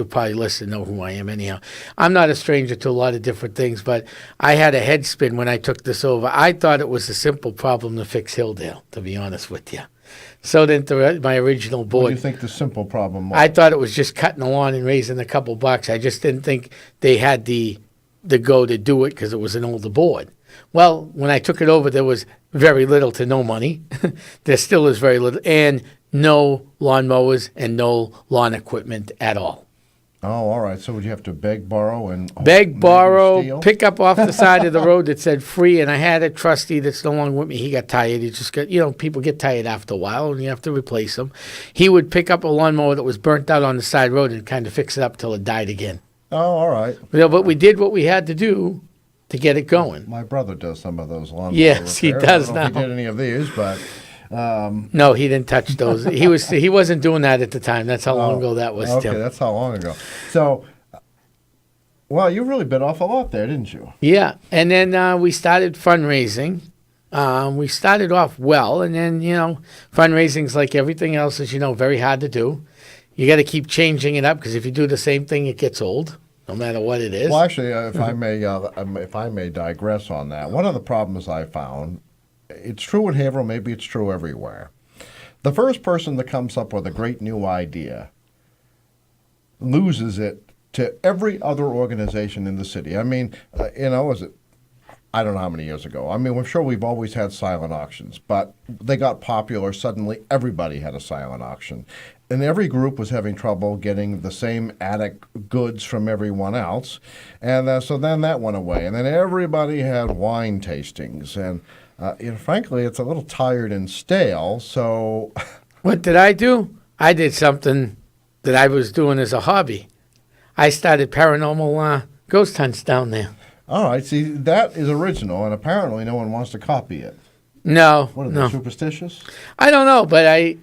probably listened know who I am anyhow. I'm not a stranger to a lot of different things, but I had a head spin when I took this over. I thought it was a simple problem to fix Hilldale, to be honest with you. So then my original board... What do you think the simple problem was? I thought it was just cutting the lawn and raising a couple bucks. I just didn't think they had the go to do it because it was an older board. Well, when I took it over, there was very little to no money. There still is very little, and no lawnmowers and no lawn equipment at all. Oh, all right. So would you have to beg, borrow, and pick up off the side of the road that said free? And I had a trustee that's no longer with me. He got tired. He just got, people get tired after a while, and you have to replace them. He would pick up a lawnmower that was burnt out on the side road and kind of fix it up till it died again. Oh, all right. But we did what we had to do to get it going. My brother does some of those lawnmower Yes, repairs. he does I don't now. know if he did any of these, but... No, he didn't touch those. He wasn't doing that at the time. That's how long ago that was, Okay, Tim. that's how long ago. So, well, you really bit off a lot there, didn't you? Yeah, and then we started fundraising. We started off well, and then, fundraising's like everything else, as you know, very hard to do. You got to keep changing it up because if you do the same thing, it gets old. no matter what it is. Well, actually, if I may digress on that, one of the problems I found, it's true in Haverhill, maybe it's true everywhere. The first person that comes up with a great new idea loses it to every other organization in the city. I mean, I don't know how many years ago. I mean, I'm sure we've always had silent auctions, but they got popular. Suddenly, everybody had a silent auction. And every group was having trouble getting the same attic goods from everyone else. And so then that went away. And then everybody had wine tastings. And frankly, it's a little tired and stale. So what did I do? I did something that I was doing as a hobby. I started paranormal ghost hunts down there. All right. See, that is original, and apparently no one wants to copy it. No. What are they, superstitious? I don't know, but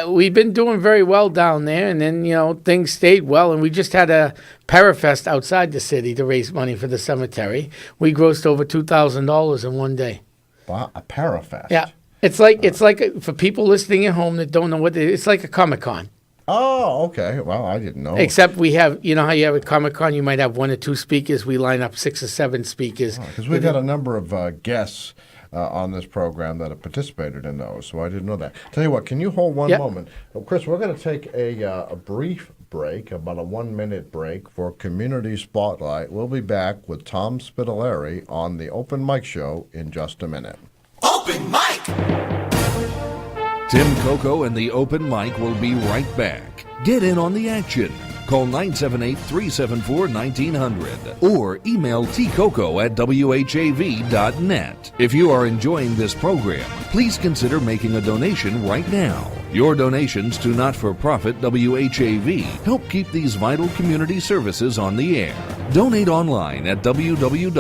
we've been doing very well down there, and then, things stayed well, and we just had a Parafest outside the city to raise money for the cemetery. We grossed over $2,000 in one day. Wow, a Parafest. Yeah. It's like for people listening at home that don't know what it is, it's like a Comic-Con. Oh, okay. Well, I didn't know. Except we have, how you have a Comic-Con, you might have 1 or 2 speakers. We line up 6 or 7 speakers. Because we've got a number of guests on this program that have participated in those, so I didn't know that. Tell you what, can you hold one moment? Well, Chris, we're going to take a brief break, about a 1-minute break for Community Spotlight. We'll be back with Tom Spitalere on the Open Mic Show in just a minute. Open Mic! Tim Coco and the Open Mic will be right back. Get in on the action. Call 978-374-1900 or email tcoco@whav.net. If you are enjoying this program, please consider making a donation right now. Your donations to not-for-profit WHAV help keep these vital community services on the air. Donate online at www.whav.net.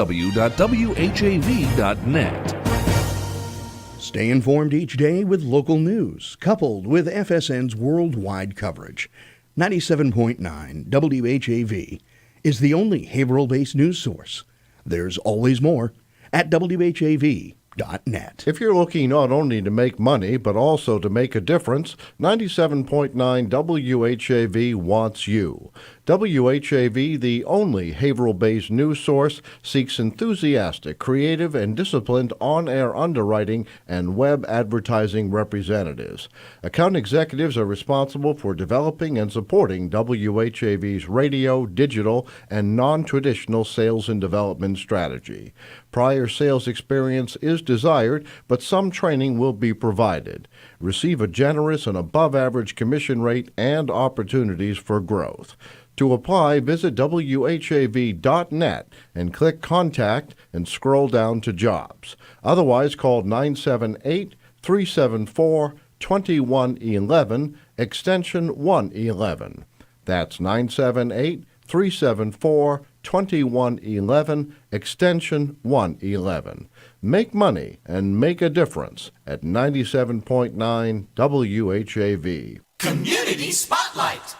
Stay informed each day with local news, coupled with FSN's worldwide coverage. 97.9 WHAV is the only Haverhill-based news source. There's always more at WHAV.net. If you're looking not only to make money, but also to make a difference, 97.9 WHAV wants you. WHAV, the only Haverhill-based news source, seeks enthusiastic, creative, and disciplined on-air underwriting and web advertising representatives. Account executives are responsible for developing and supporting WHAV's radio, digital, and non-traditional sales and development strategy. Prior sales experience is desired, but some training will be provided. Receive a generous and above-average commission rate and opportunities for growth. To apply, visit WHAV.net and click Contact and scroll down to Jobs. Otherwise, call 978-374-2111, extension 111. That's 978-374-2111, extension 111. Make money and make a difference at 97.9 WHAV. Community Spotlight.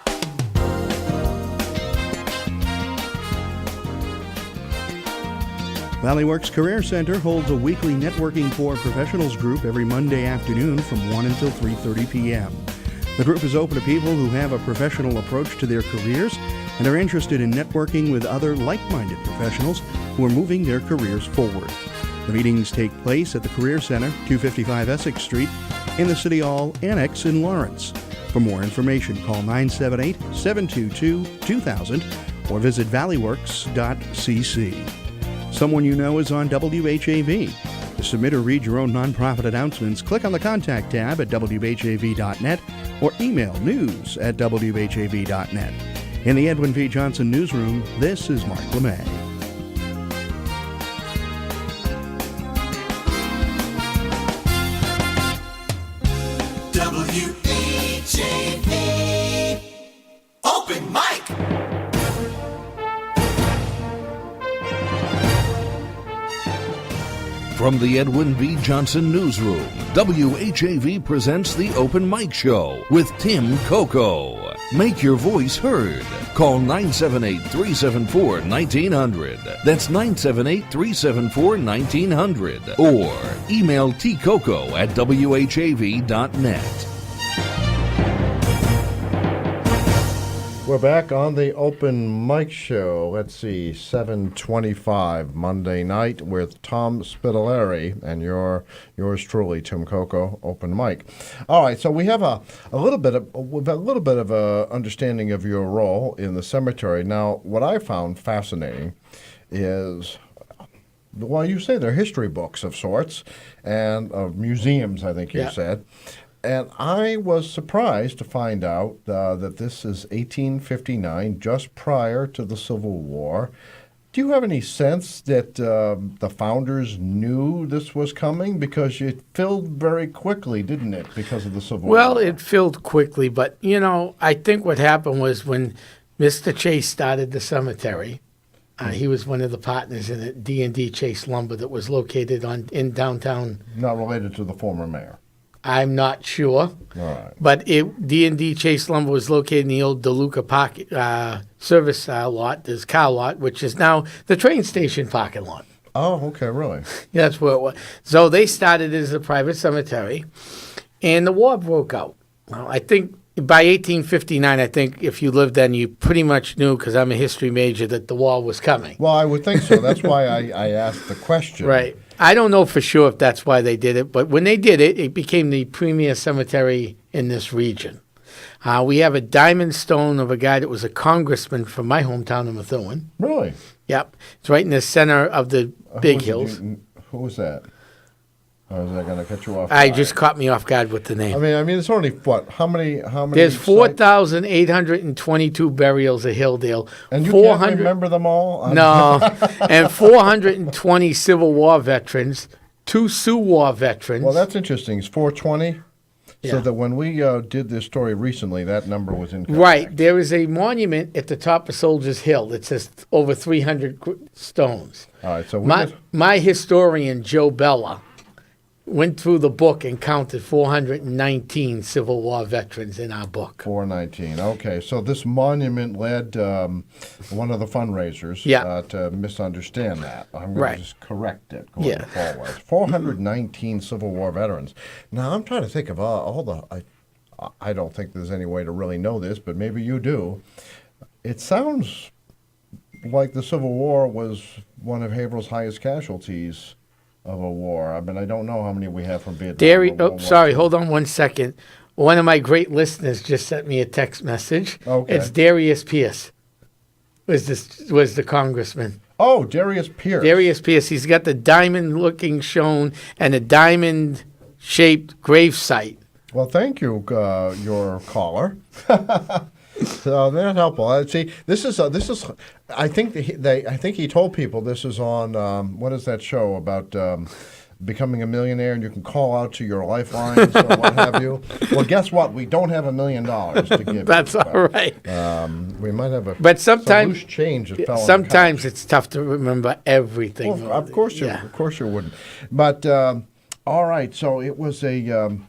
Valley Works Career Center holds a weekly networking for professionals group every Monday afternoon from 1 until 3:30 p.m. The group is open to people who have a professional approach to their careers and are interested in networking with other like-minded professionals who are moving their careers forward. The meetings take place at the Career Center, 255 Essex Street, in the City Hall Annex in Lawrence. For more information, call 978-722-2000 or visit valleyworks.cc. Someone you know is on WHAV. To submit or read your own nonprofit announcements, click on the Contact tab at whav.net or email news@whav.net. In the Edwin V. Johnson Newsroom, this is Mark LeMay. WHAV. Open Mic. From the Edwin V. Johnson Newsroom, WHAV presents the Open Mic Show with Tim Coco. Make your voice heard. Call 978-374-1900. That's 978-374-1900. Or email tcoco@whav.net. We're back on the open mic show. Let's see, 7:25 Monday night with Tom Spitalere and yours truly, Tim Coco, open mic. All right, so we have a little bit of a understanding of your role in the cemetery. Now, what I found fascinating is, well, you say they're history books of sorts and museums, I think you said. And I was surprised to find out that this is 1859, just prior to the Civil War. Do you have any sense that the founders knew this was coming? Because it filled very quickly, didn't it, because of the Civil War? Well, it filled quickly, but, I think what happened was when Mr. Chase started the cemetery, he was one of the partners in it, D&D Chase Lumber, that was located in downtown. Not related to the former mayor. I'm not sure. All right. But D&D Chase Lumber was located in the old DeLuca service lot, this car lot, which is now the train station parking lot. Oh, okay, really? Yeah, that's where it was. So they started as a private cemetery, and the war broke out. Well, I think by 1859, I think if you lived then, you pretty much knew, because I'm a history major, that the war was coming. Well, I would think so. That's why I asked the question. Right. I don't know for sure if that's why they did it, but when they did it, it became the premier cemetery in this region. We have a diamond stone of a guy that was a congressman from my hometown of Methuen. Really? Yep. It's right in the center of the Big Hills. Who was that? Or is that going to catch you off I guard? just caught me off guard with the name. I mean, it's only what? How many? There's 4,822 burials at Hilldale. And you can't remember them all? No. And 420 Civil War veterans, 2 Sioux War veterans. Well, that's interesting. It's 420? Yeah. So that when we did this story recently, that number was incorrect. Right. There is a monument at the top of Soldiers Hill that says over 300 stones. All right. So my historian, Joe Bella, went through the book and counted 419 Civil War veterans in our book. 419. Okay, so this monument led one of the fundraisers to misunderstand that. I'm going to just correct it going forward. 419 Civil War veterans. Now, I'm trying to think of all the... I don't think there's any way to really know this, but maybe you do. It sounds like the Civil War was one of Haverhill's highest casualties of a war. I mean, I don't know how many we have from Vietnam. Hold on 1 second. One of my great listeners just sent me a text message. Okay. It's Darius Pierce. Was the congressman. Oh, Darius Pierce. Darius Pierce. He's got the diamond-looking stone and a diamond-shaped grave site. Well, thank you, your caller. So that's helpful. See, this is. I think I think he told people this is on. What is that show about becoming a millionaire, and you can call out to your lifelines or what have you? Well, guess what? We don't have $1 million to give. That's you, all right. We might have some loose change. That fell sometimes it's tough to remember everything. Well, of course you wouldn't. But all right. So it was a.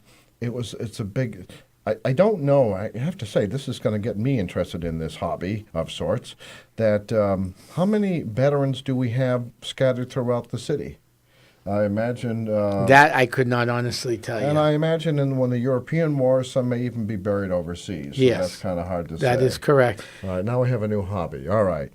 It's a big. I don't know. I have to say, this is going to get me interested in this hobby of sorts. That how many veterans do we have scattered throughout the city? I imagine that I could not honestly tell you. And I imagine when the European wars, some may even be buried overseas. So yes, that's kind of hard to say. That is correct. All right, now we have a new hobby. All right.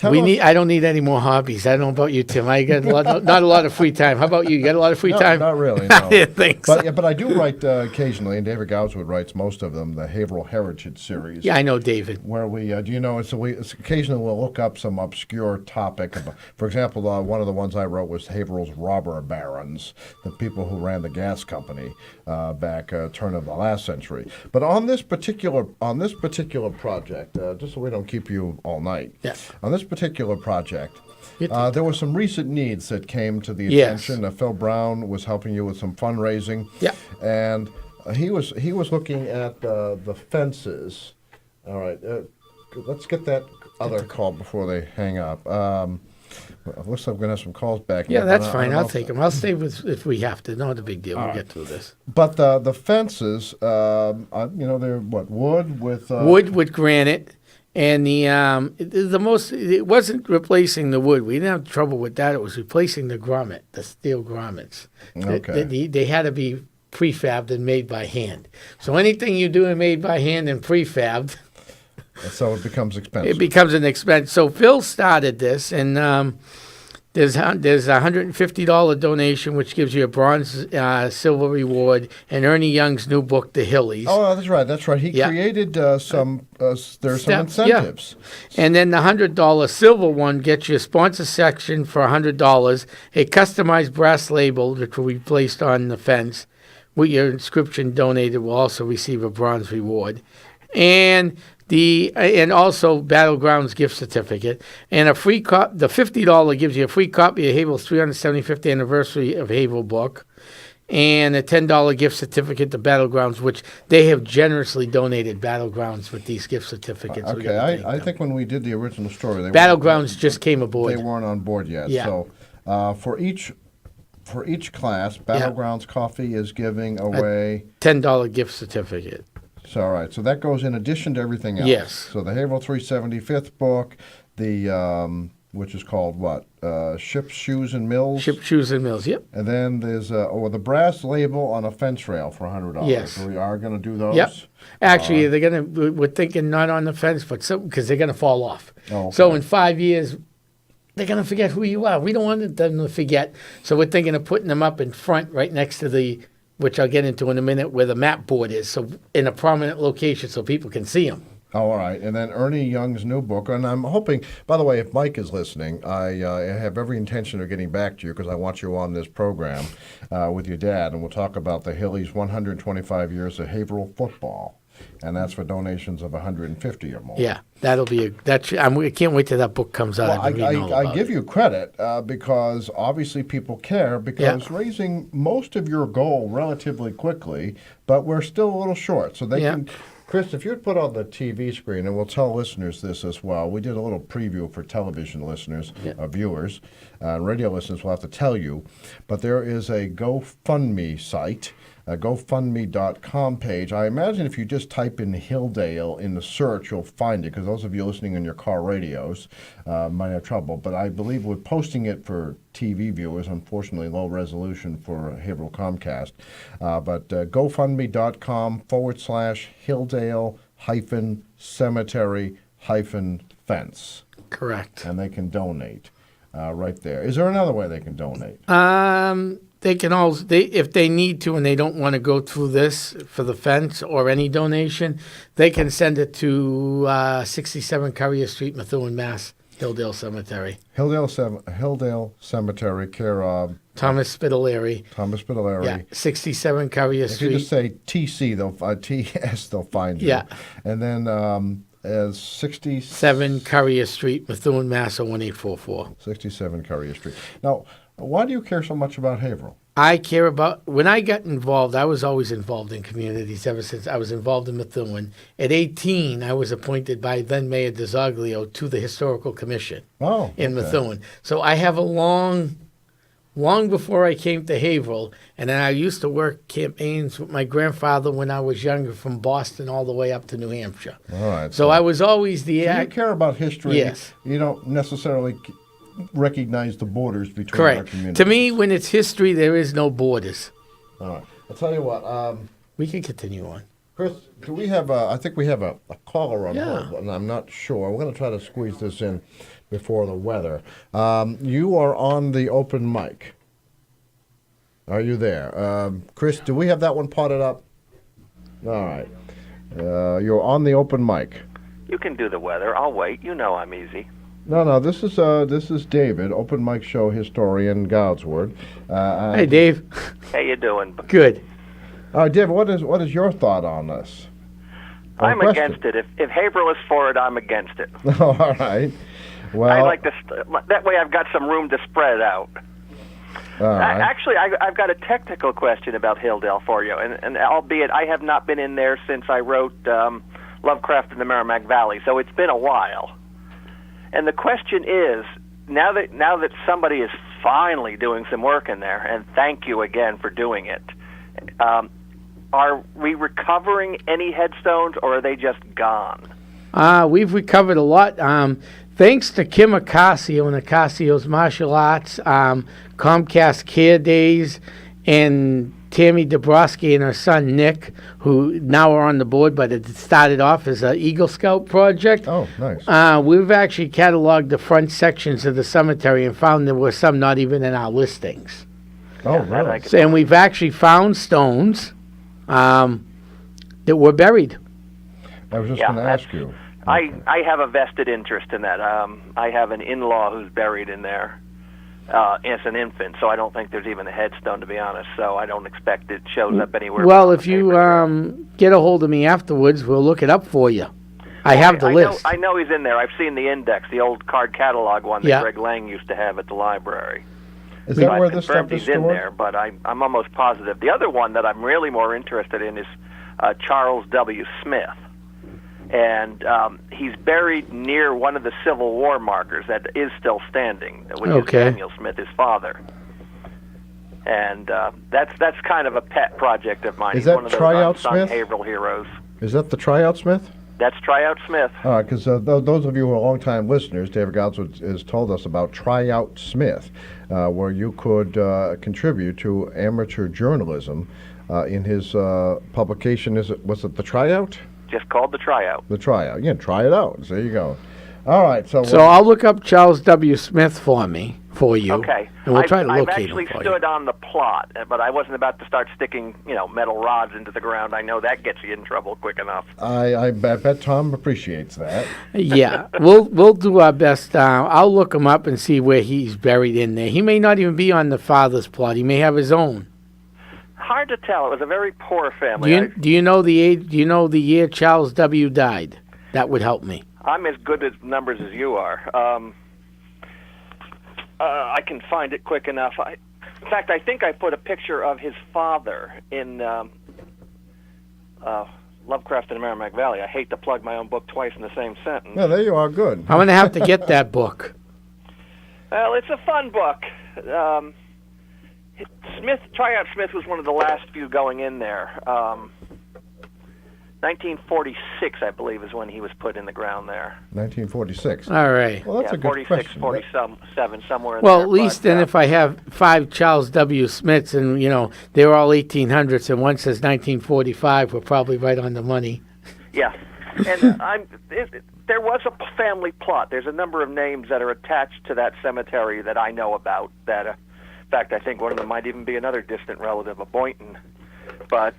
I don't need any more hobbies. I don't know about you, Tim. I got not a lot of free time. How about you? You got a lot of free time? Not really. No. I didn't think so. But I do write occasionally, and David Goudswood writes most of them. The Haverhill Heritage series. Yeah, I know David. Where we do you know? It's occasionally we'll look up some obscure topic. For example, one of the ones I wrote was Haverhill's robber barons, the people who ran the gas company back turn of the last century. But on this particular project, just so we don't keep you all night. Yeah. On this particular project, there were some recent needs that came to the Yes. attention. Phil Brown was helping you with some fundraising. Yeah. And he was looking at the fences. All right. Let's get that other call before they hang up. Looks like we're going to have some calls back. Yeah, that's fine. I'll take them. I'll stay with if we have to. Not a big deal. We'll get through this. But the fences, they're what, wood with... wood with granite. And it wasn't replacing the wood. We didn't have trouble with that. It was replacing the grommet, the steel grommets. Okay. They had to be prefabbed and made by hand. So anything you do and made by hand and prefabbed, And so it becomes expensive. It becomes an expense. So Phil started this, and there's a $150 donation, which gives you a bronze, silver reward, and Ernie Young's new book, The Hillies. Oh, that's right. That's right. He created some. There's some incentives. Yeah. And then the $100 silver one gets you a sponsor section for $100, a customized brass label which will be placed on the fence. With your inscription donated, will also receive a bronze reward, and also Battlegrounds gift certificate, and a free the $50 gives you a free copy of Haverhill's 375th anniversary of Haverhill book, and a $10 gift certificate to Battlegrounds, which they have generously donated Battlegrounds with these gift certificates. Okay, I think when we did the original story, Battlegrounds just came aboard. They weren't on board yet. Yeah. So for each class, Battlegrounds Coffee is giving away a $10 gift certificate. So, all right. So that goes in addition to everything else. Yes. So the Haverhill 375th book, the which is called what? Ships, Shoes, and Mills. Ships, Shoes, and Mills. Yep. And then there's the brass label on a fence rail for $100. Yes. We are going to do those. Yep. Actually, we're thinking not on the fence, but because they're gonna fall off. Oh, okay. So in 5 years, they're going to forget who you are. We don't want them to forget. So we're thinking of putting them up in front right next to which I'll get into in a minute, where the map board is, so in a prominent location so people can see them. Oh, all right. And then Ernie Young's new book. And I'm hoping, by the way, if Mike is listening, I have every intention of getting back to you because I want you on this program with your dad. And we'll talk about the Hillies' 125 years of Haverhill football. And that's for donations of $150 or more. Yeah, that'll be I can't wait till that book comes out. Well, I give you credit because obviously people care because raising most of your goal relatively quickly, but we're still a little short. So they can, Chris, if you'd put on the TV screen, and we'll tell listeners this as well. We did a little preview for television listeners, viewers, radio listeners will have to tell you, but there is a GoFundMe site. A GoFundMe.com page. I imagine if you just type in Hilldale in the search, you'll find it, because those of you listening on your car radios might have trouble. But I believe we're posting it for TV viewers, unfortunately low resolution for Haverhill Comcast. But GoFundMe.com/Hilldale-Cemetery-Fence. Correct. And they can donate right there. Is there another way they can donate? They can also, if they need to and they don't want to go through this for the fence or any donation, they can send it to 67 Currier Street, Methuen, Mass., Hilldale Cemetery. Hilldale Cemetery, care of Thomas Spitalere. Yeah, 67 Currier Street. If you just say TC, TS, they'll find you. Yeah. And then as 67 Currier Street, Methuen, Mass. 01844. 67 Currier Street. Now, why do you care so much about Haverhill? I care about, when I got involved, I was always involved in communities ever since I was involved in Methuen. At 18, I was appointed by then Mayor DeZoglio to the Historical Commission in Methuen. So I have a long before I came to Haverhill, and then I used to work campaigns with my grandfather when I was younger from Boston all the way up to New Hampshire. All right. So I was always you care about history. Yes. You don't necessarily recognize the borders between our communities. To me, when it's history, there is no borders. All right. I'll tell you what. We can continue on. Chris, do we have I think we have a caller on hold, and I'm not sure. We're going to try to squeeze this in before the weather. You are on the open mic. Are you there? Chris, do we have that one potted up? All right. You're on the open mic. You can do the weather. I'll wait. You know I'm easy. No. This is David, open mic show historian, Goudsward. Hey, Dave. How you doing? Good. Dave, what is your thought on this? I'm against it. If Haverhill is for it, I'm against it. All right. Well, I like to. That way, I've got some room to spread out. Right. Actually, I've got a technical question about Hilldale for you, and albeit I have not been in there since I wrote Lovecraft in the Merrimack Valley, so it's been a while. And the question is, now that somebody is finally doing some work in there, and thank you again for doing it, are we recovering any headstones, or are they just gone? We've recovered a lot. Thanks to Kim Acasio and Acasio's Martial Arts, Comcast Care Days, and Tammy Dabrowski and her son Nick, who now are on the board, but it started off as an Eagle Scout project. Oh, nice. We've actually cataloged the front sections of the cemetery and found there were some not even in our listings. Oh, really? And we've actually found stones that were buried. I was just going to ask you. I have a vested interest in that. I have an in-law who's buried in there as an infant, so I don't think there's even a headstone, to be honest. So I don't expect it shows up anywhere. Well, if you get a hold of me afterwards, we'll look it up for you. I have the list. I know he's in there. I've seen the index, the old card catalog one that Yeah. Greg Lang used to have at the library. Is that where this stuff is he's in stored? there, but I'm almost positive. The other one that I'm really more interested in is Charles W. Smith. And he's buried near one of the Civil War markers that is still standing, which is Daniel Smith, his father. And that's kind of a pet project of mine. Is He's that one of those Tryout unsung Smith? Haverhill heroes. Is that the Tryout Smith? That's Tryout Smith. Because those of you who are longtime listeners, David Gouds has told us about Tryout Smith, where you could contribute to amateur journalism in his publication. Was it the Tryout? Just called the Tryout. The Tryout. Yeah, try it out. There you go. All right. So I'll look up Charles W. Smith for you. Okay. And we'll try to I've locate actually him for you. stood on the plot, but I wasn't about to start sticking, metal rods into the ground. I know that gets you in trouble quick enough. I bet Tom appreciates that. Yeah, we'll do our best. I'll look him up and see where he's buried in there. He may not even be on the father's plot. He may have his own. Hard to tell. It was a very poor family. Do you know the age? Do you know the year Charles W. died? That would help me. I'm as good at numbers as you are. I can find it quick enough. In fact, I think I put a picture of his father in Lovecraft in the Merrimack Valley. I hate to plug my own book twice in the same sentence. Yeah, there you are. Good. I'm going to have to get that book. Well, it's a fun book. Tryout Smith was one of the last few going in there. 1946, I believe, is when he was put in the ground there. 1946. All right. Well, that's a good 46, question. 47, somewhere in Well, there. at least then if I have 5 Charles W. Smiths and, they were all 1800s and one says 1945, we're probably right on the money. Yeah. And there was a family plot. There's a number of names that are attached to that cemetery that I know about. That, in fact, I think one of them might even be another distant relative, a Boynton. But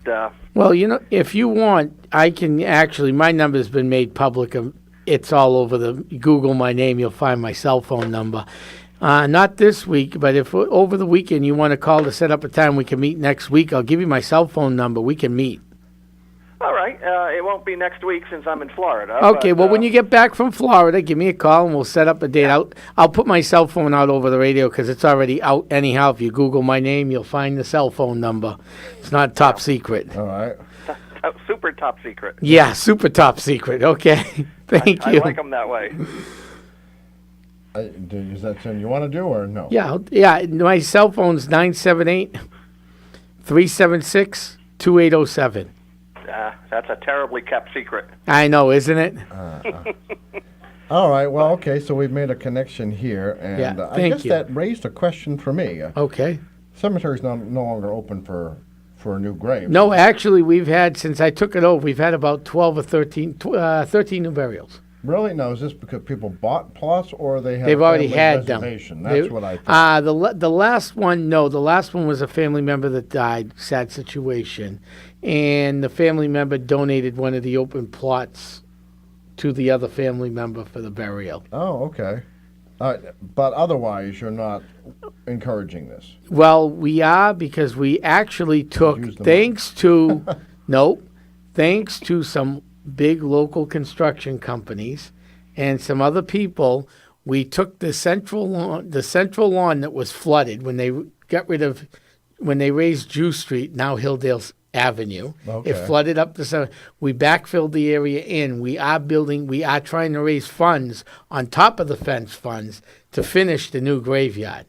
well, if you want, I can actually. My number's been made public. It's all over the Google my name. You'll find my cell phone number. Not this week, but if over the weekend you want to call to set up a time we can meet next week, I'll give you my cell phone number. We can meet. All right. It won't be next week since I'm in Florida. Okay. But, well, when you get back from Florida, give me a call and we'll set up a date. I'll put my cell phone out over the radio because it's already out anyhow. If you Google my name, you'll find the cell phone number. It's not top secret. All right. Super top secret. Yeah, super top secret. Okay. Thank you. I like them that way. Is that something you want to do or no? Yeah. My cell phone's 978-376-2807. That's a terribly kept secret. I know, isn't it? All right. Well, okay. So we've made a connection here, and Yeah, I thank guess you. that raised a question for me. Okay. Cemetery's no longer open for new graves. No, actually, we've had, since I took it over, we've had about 12 or 13 new burials. Really? No. Is this because people bought plots, or they have? They've already family had them. reservation? That's what I thought. The last one, no. The last one was a family member that died. Sad situation. And the family member donated one of the open plots to the other family member for the burial. Oh, okay. But otherwise, you're not encouraging this. Well, we are because we actually took, thanks to some big local construction companies and some other people, we took the central lawn that was flooded when they raised Jew Street, now Hilldale Avenue. Okay. It flooded up the center. We backfilled the area in. We are trying to raise funds on top of the fence funds to finish the new graveyard.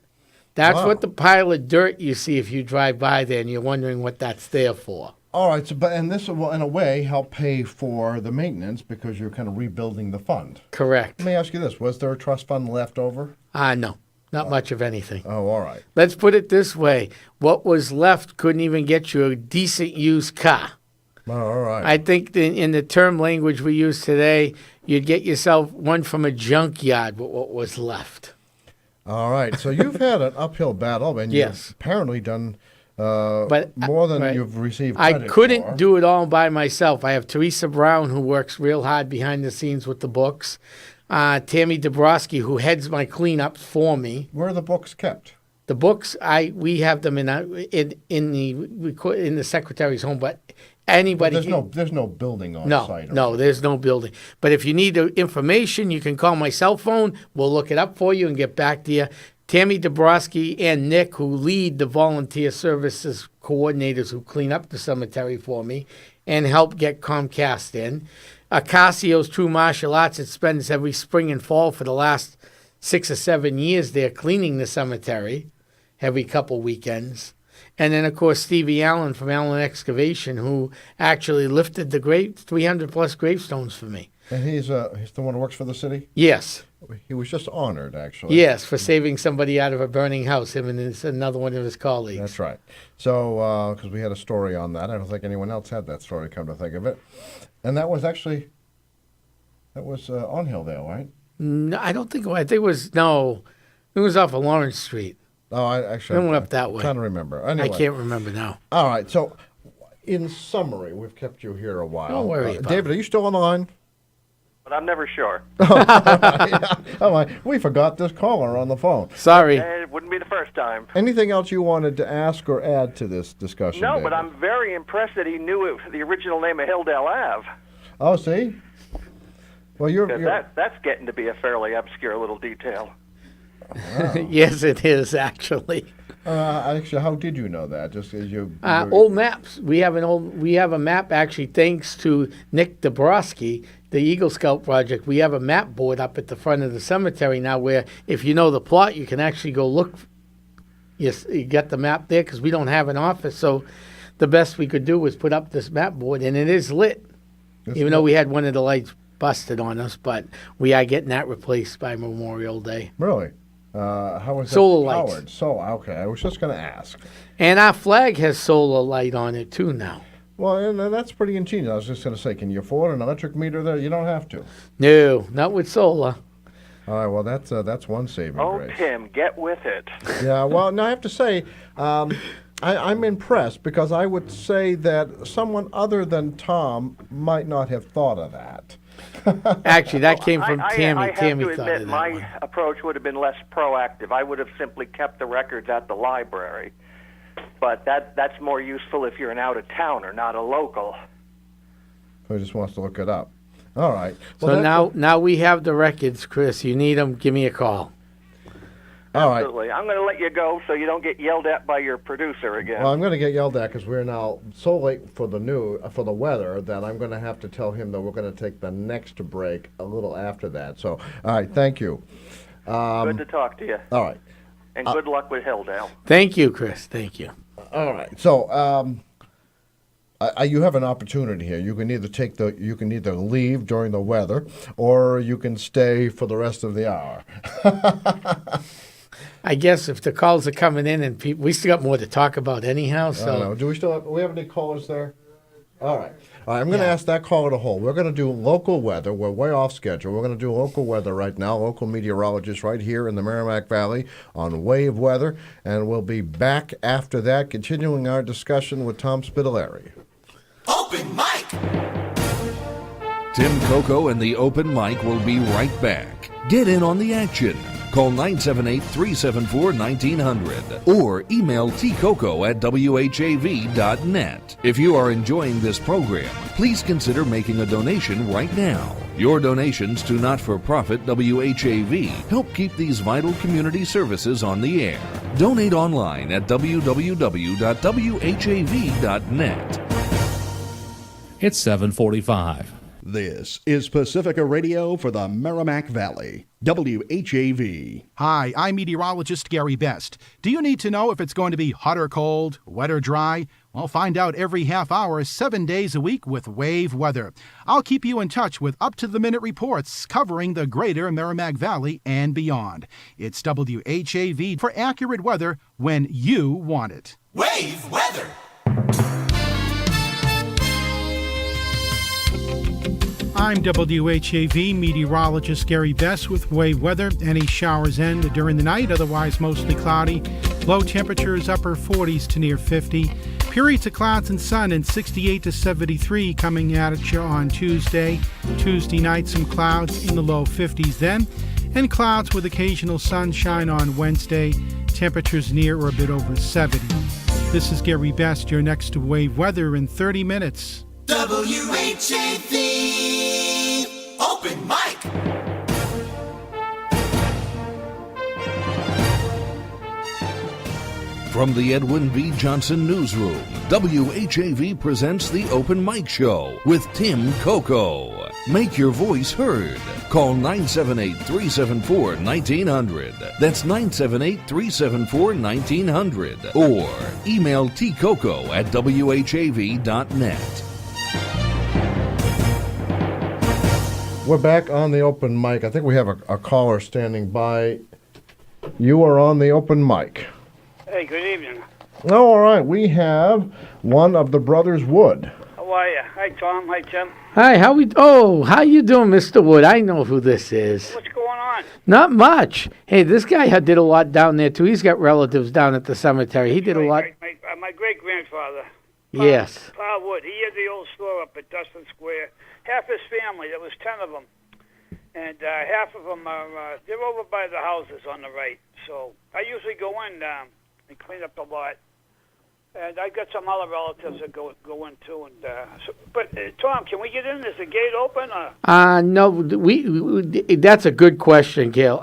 That's Wow. what the pile of dirt you see if you drive by there and you're wondering what that's there for. All right. And this will, in a way, help pay for the maintenance because you're kind of rebuilding the fund. Correct. Let me ask you this: was there a trust fund left over? No, Not much of anything. Oh, all right. Let's put it this way. What was left couldn't even get you a decent used car. Oh, all right. I think in the term language we use today, you'd get yourself one from a junkyard with what was left. All right. So you've had an uphill battle, and Yes. you've apparently done But more than right. you've received I credit couldn't for. do it all by myself. I have Teresa Brown, who works real hard behind the scenes with the books. Tammy Dabrowski, who heads my cleanup for me. Where are the books kept? The books, we have them in the secretary's home, but anybody. There's no building on site. No, there's no building. But if you need the information, you can call my cell phone. We'll look it up for you and get back to you. Tammy Dabrowski and Nick, who lead the volunteer services coordinators who clean up the cemetery for me and help get Comcast in. Acasio's True Martial Arts, it spends every spring and fall for the last 6 or 7 years there cleaning the cemetery every couple weekends. And then, of course, Stevie Allen from Allen Excavation, who actually lifted the 300-plus gravestones for me. And he's the one who works for the city? Yes. He was just honored, actually. Yes, for saving somebody out of a burning house, him and another one of his colleagues. That's right. So, because we had a story on that. I don't think anyone else had that story, come to think of it. And that was on Hilldale, right? No, I don't think. I think it was it was off of Lawrence Street. Oh, I went up that way. I'm trying to remember. Anyway. I can't remember now. All right. So, in summary, we've kept you here a while. Don't worry about David, are you still on the line? But I'm never sure. We forgot this caller on the phone. Sorry. It wouldn't be the first time. Anything else you wanted to ask or add to this discussion? No, David? but I'm very impressed that he knew the original name of Hilldale Ave. Oh, see? Well, That's getting to be a fairly obscure little detail. Wow. Yes, it is, actually. Actually, how did you know that? Just as you old maps. We have a map actually, thanks to Nick Dabrowski, the Eagle Scout project. We have a map board up at the front of the cemetery now, where if you know the plot, you can actually go look. Yes, you got the map there because we don't have an office. So the best we could do was put up this map board, and it is lit, even though we had one of the lights busted on us. But we are getting that replaced by Memorial Day. Really? How is solar it lights? powered? Solar. Okay, I was just going to ask. And our flag has solar light on it too now. Well, and that's pretty ingenious. I was just going to say, can you afford an electric meter there? You don't have to. No, not with solar. All right. Well, that's one saving grace. Tim, get with it. Yeah. Well, no, I have to say, I'm impressed because I would say that someone other than Tom might not have thought of that. Actually, that came from Tammy. I have Tammy to thought admit, of that my one. approach would have been less proactive. I would have simply kept the records at the library. But that's more useful if you're an out-of-towner, not a local. Who just wants to look it up. All right. So now we have the records, Chris. You need them, give me a call. All right. Absolutely. I'm going to let you go so you don't get yelled at by your producer again. Well, I'm going to get yelled at because we're now so late for the weather that I'm going to have to tell him that we're going to take the next break a little after that. So, all right, thank you. Good to talk to you. All right. And good luck with Hilldale. Thank you, Chris. Thank you. All right. So, you have an opportunity here. You can either leave during the weather, or you can stay for the rest of the hour. I guess if the calls are coming in and we still got more to talk about anyhow. So I don't know. Do we have any callers there? All right. I'm going to ask that caller to hold. We're going to do local weather. We're way off schedule. We're going to do local weather right now, local meteorologist right here in the Merrimack Valley on Wave Weather, and we'll be back after that, continuing our discussion with Tom Spitalere. Open mic! Tim Coco and the Open Mic will be right back. Get in on the action. Call 978-374-1900 or email tcoco@whav.net. If you are enjoying this program, please consider making a donation right now. Your donations to not-for-profit WHAV help keep these vital community services on the air. Donate online at www.whav.net. It's 7:45. This is Pacifica Radio for the Merrimack Valley, WHAV. Hi, I'm meteorologist Gary Best. Do you need to know if it's going to be hot or cold, wet or dry? Well, find out every half hour, 7 days a week with WAV weather. I'll keep you in touch with up-to-the-minute reports covering the greater Merrimack Valley and beyond. It's WHAV for accurate weather when you want it. Wave weather. I'm WHAV meteorologist Gary Best with wave weather. Any showers end during the night, otherwise mostly cloudy. Low temperatures upper 40s to near 50. Periods of clouds and sun in 68 to 73 coming at you on Tuesday. Tuesday night, some clouds in the low 50s then. And clouds with occasional sunshine on Wednesday. Temperatures near or a bit over 70. This is Gary Best. You're next to wave weather in 30 minutes. WHAV Open Mic. From the Edwin V. Johnson Newsroom, WHAV presents the Open Mic Show with Tim Coco. Make your voice heard. Call 978-374-1900. That's 978-374-1900. Or email tcoco@whav.net. We're back on the open mic. I think we have a caller standing by. You are on the open mic. Hey, good evening. Oh, all right. We have one of the Brothers Wood. How are you? Hi, Tom. Hi, Tim. Hi, how you doing, Mr. Wood? I know who this is. What's going on? Not much. Hey, this guy did a lot down there, too. He's got relatives down at the cemetery. He did a lot. My great-grandfather. Yes. Pa Wood. He had the old store up at Dustin Square. Half his family, there was 10 of them. And half of them are, they're over by the houses on the right. So I usually go in and clean up the lot. And I got some other relatives that go in too. And but Tom, can we get in? Is the gate open? Or? No. We that's a good question, Gail.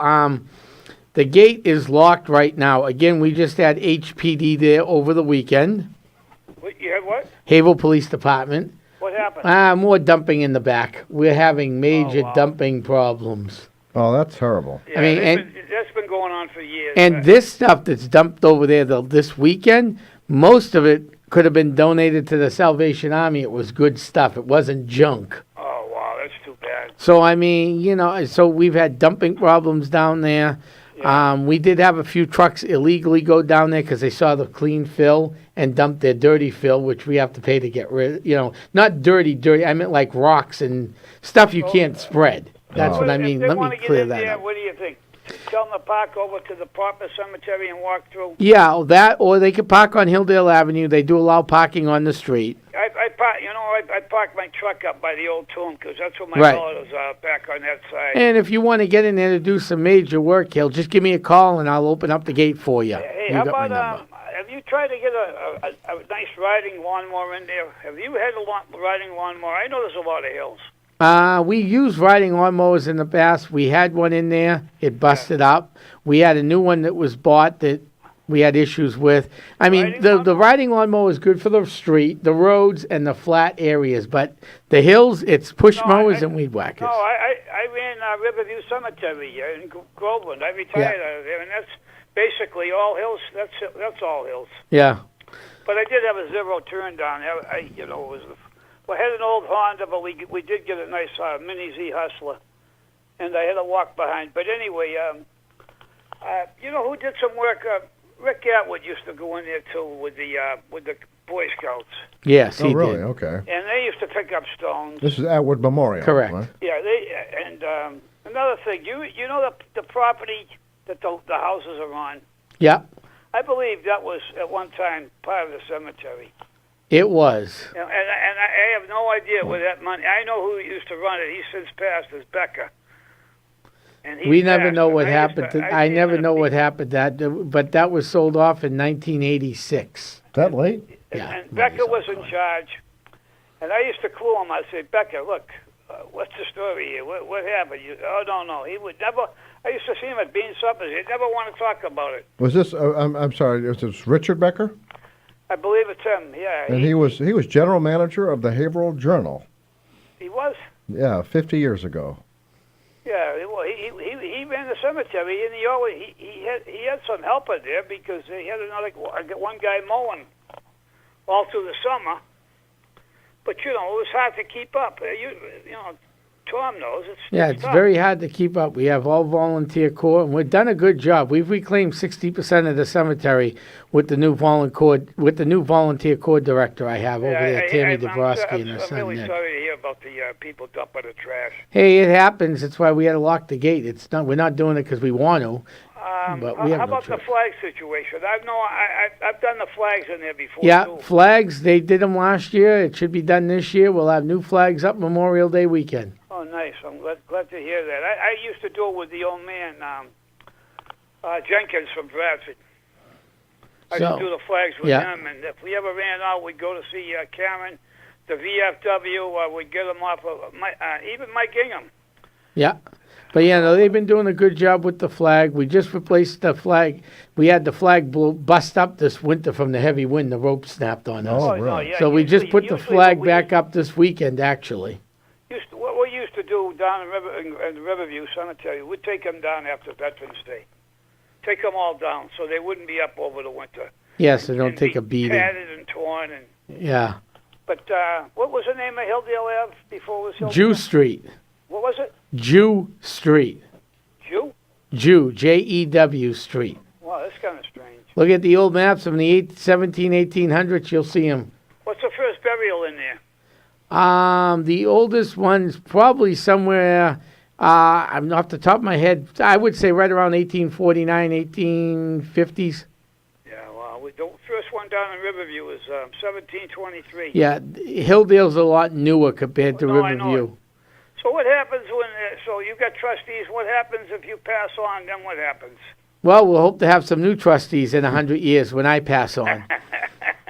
The gate is locked right now. Again, we just had HPD there over the weekend. You had what? Haverhill Police Department. What happened? More dumping in the back. We're having major dumping problems. Oh, that's terrible. Yeah, I mean, that's been going on for years. And this stuff that's dumped over there this weekend, most of it could have been donated to the Salvation Army. It was good stuff. It wasn't junk. Oh, wow, that's too bad. So, I mean, so we've had dumping problems down there. Yeah. We did have a few trucks illegally go down there because they saw the clean fill and dump their dirty fill, which we have to pay to get rid of. Not dirty. I meant like rocks and stuff you can't spread. That's what I mean. Let me clear that up. What do you think? Tell them to park over to the pauper cemetery and walk through? Yeah, that, or they could park on Hilldale Avenue. They do allow parking on the street. I park my truck up by the old tomb because that's where my relatives are, back on that side. And if you want to get in there to do some major work, just give me a call and I'll open up the gate for you. Hey, how about, have you tried to get a nice riding lawnmower in there? Have you had a riding lawnmower? I know there's a lot of hills. We used riding lawnmowers in the past. We had one in there. It busted up. We had a new one that was bought that we had issues with. I mean, the riding lawnmower is good for the street, the roads, and the flat areas. But the hills, it's push mowers and weed whackers. No, I ran Riverview Cemetery in Groveland. I retired out of there, and that's basically all hills. That's all hills. Yeah. But I did have a zero turn down. It was. I had an old Honda, but we did get a nice Mini Z Hustler, and I had to walk behind. But anyway, who did some work? Rick Atwood used to go in there too with the Boy Scouts. Yes, he really? did. Okay. And they used to pick up stones. This is Atwood Memorial. Correct. Right? Yeah, another thing, you know the property that the houses are on. Yeah. I believe that was at one time part of the cemetery. It was. And I have no idea where that money. I know who used to run it. He's since passed as Becker. We never know what happened. I never know what happened. But that was sold off in 1986. That late? Yeah. And Becker was in charge. And I used to clue him. I'd say, Becker, look, what's the story here? What happened? No. He would never. I used to see him at Bean Suppers. He'd never want to talk about it. Was this? I'm sorry. Was this Richard Becker? I believe it's him. Yeah. And he was general manager of the Haverhill Journal. He was. Yeah, 50 years ago. Yeah, well, he ran the cemetery, and he had some help in there because he had one guy mowing all through the summer. But it was hard to keep up. Tom knows It's tough. very hard to keep up. We have all volunteer corps, and we've done a good job. We've reclaimed 60% of the cemetery with the new volunteer corps director I have over there, Tammy Dabrowski, and her son I'm really Nick. sorry to hear about the people dumping the trash. Hey, it happens. That's why we had to lock the gate. We're not doing it because we want to. But we have how no about the choice. flag situation? I've done the flags in there before. Yeah, too. flags. They did them last year. It should be done this year. We'll have new flags up Memorial Day weekend. Oh, nice. I'm glad to hear that. I used to do it with the old man, Jenkins from Bradford. I used to do the flags with him, and if we ever ran out, we'd go to see Karen, the VFW. We'd get them off of even Mike Ingham. Yeah. But they've been doing a good job with the flag. We just replaced the flag. We had the flag bust up this winter from the heavy wind. The rope snapped on us. Oh, really? Yeah, so we just put the flag back up this weekend, actually. What we used to do down in Riverview Cemetery, we'd take them down after Veterans Day. Take them all down so they wouldn't be up over the winter. Yes, they don't take a beating. Tatted and torn. Yeah. But what was the name of Hilldale Ave before it was Hilldale? Jew Street. What was it? Jew Street. Jew? Jew, Jew Street. Wow, that's kind of strange. Look at the old maps from the 1800s. You'll see them. What's the first burial in there? The oldest one's probably somewhere, I'm off the top of my head, I would say right around 1849, 1850s. Yeah, well, the first one down in Riverview is 1723. Yeah, Hilldale's a lot newer compared to No, I know Riverview. it. So what happens so you got trustees, what happens if you pass on, then what happens? Well, we'll hope to have some new trustees in 100 years when I pass on.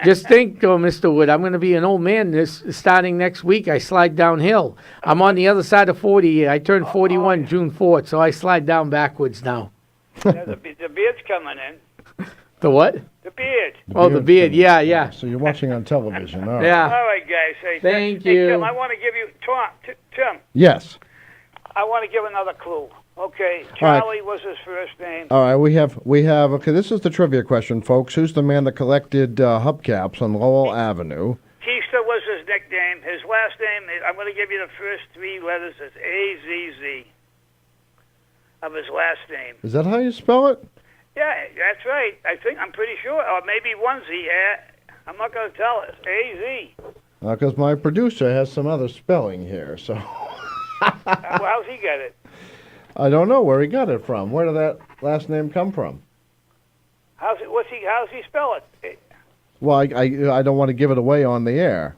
Just think, Mr. Wood, I'm going to be an old man starting next week. I slide downhill. I'm on the other side of 40. I turned 41 June 4th, so I slide down backwards now. Yeah, the beard's coming in. The what? The beard. The beard. Yeah. So you're watching on television. All right. Yeah. All right, guys. Hey, Thank hey, you. Tim, I want to give you, Tim, Yes. I want to give another clue. Okay, All right. Charlie was his first name. All right, we have. Okay, this is the trivia question, folks. Who's the man that collected hubcaps on Lowell Avenue? Keista was his nickname. His last name, I'm going to give you the first three letters. It's A-Z-Z of his last name. Is that how you spell it? Yeah, that's right. I'm pretty sure. Or maybe one Z. I'm not going to tell it. It's A-Z. Because my producer has some other spelling here, so. Well, how's he get it? I don't know where he got it from. Where did that last name come from? How's he spell it? Well, I don't want to give it away on the air.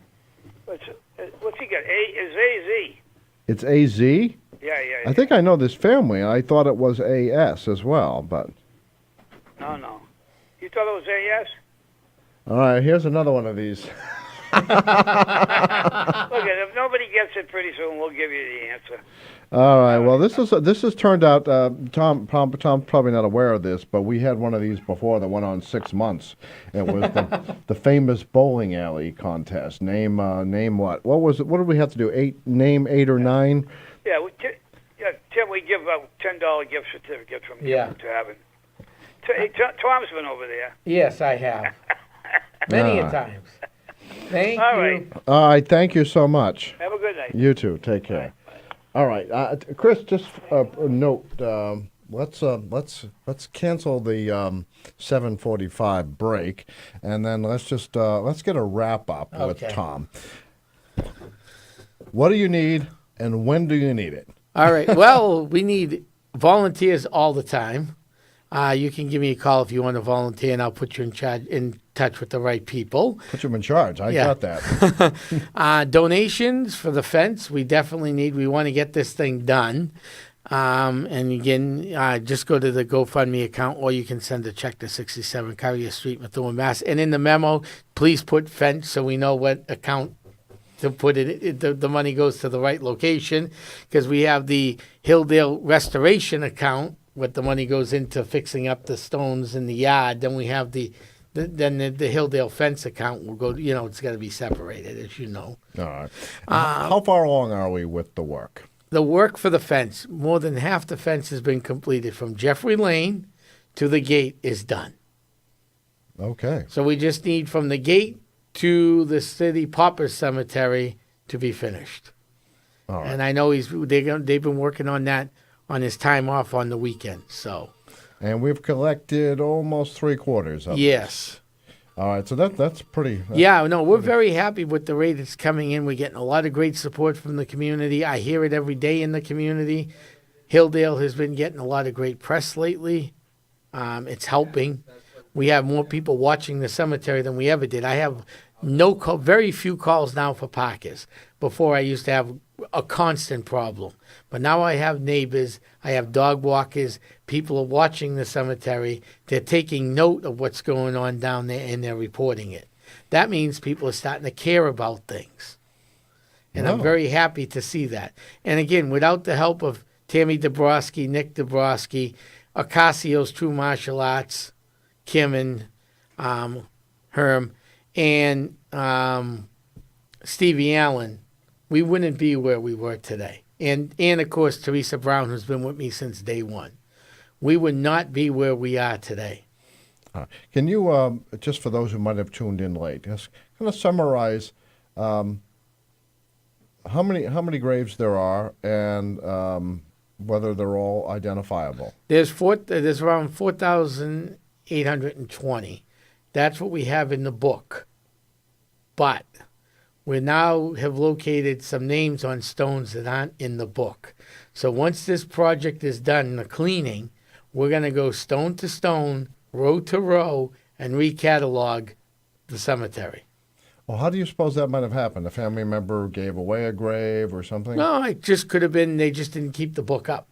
What's he got? Is A-Z. It's A-Z? Yeah. I think I know this family. I thought it was A-S as well, but. No. You thought it was A-S? All right, here's another one of these. Look, if nobody gets it pretty soon, we'll give you the answer. All right. Well, this has turned out. Tom's probably not aware of this, but we had one of these before that went on 6 months. It was the famous bowling alley contest. Name what? What was it? What did we have to do? Name 8 or 9. Yeah, Tim, we give a $10 gift certificate from Tim to Heaven. Tom's been over there. Yes, I have. Many a times. Thank you. Right. All right. Thank you so much. Have a good night. You too. Take care. All right, Chris. Just a note. Let's cancel the 7:45 break, and then let's get a wrap up with Tom. What do you need, and when do you need it? All right. Well, we need volunteers all the time. You can give me a call if you want to volunteer, and I'll put you in touch with the right people. Put you in charge. I got that. Donations for the fence, we definitely need. We want to get this thing done. And again, just go to the GoFundMe account, or you can send a check to 67 Carrier Street, Methuen, Mass. And in the memo, please put fence so we know what account to put it. The money goes to the right location, because we have the Hilldale Restoration account, what the money goes into fixing up the stones in the yard. Then we have the then the Hilldale fence account will go, it's got to be separated, as you know. All right. How far along are we with the work? The work for the fence, more than half the fence has been completed from Jeffery Lane to the gate is done. Okay. So we just need from the gate to the city pauper cemetery to be finished. All right. And I know they've been working on that on his time off on the weekend. So. And we've collected almost 3/4 of Yes. This. All right, so that's pretty. We're very happy with the rate it's coming in. We're getting a lot of great support from the community. I hear it every day in the community. Hilldale has been getting a lot of great press lately. It's helping. We have more people watching the cemetery than we ever did. I have very few calls now for parkers. Before I used to have a constant problem. But now I have neighbors, I have dog walkers, people are watching the cemetery, they're taking note of what's going on down there and they're reporting it. That means people are starting to care about things. And I'm very happy to see that. And again, without the help of Tammy Dabrowski, Nick Dabrowski, Ocasio's True Martial Arts, Kim and Herm, and Stevie Allen, we wouldn't be where we were today. And of course, Teresa Brown, who's been with me since day one. We would not be where we are today. Can you, just for those who might have tuned in late, just kind of summarize how many graves there are and whether they're all identifiable? There's around 4,820. That's what we have in the book. But we now have located some names on stones that aren't in the book. So once this project is done, the cleaning, we're going to go stone to stone, row to row, and recatalog the cemetery. Well, how do you suppose that might have happened? A family member gave away a grave or something? No, it just could have been they just didn't keep the book up.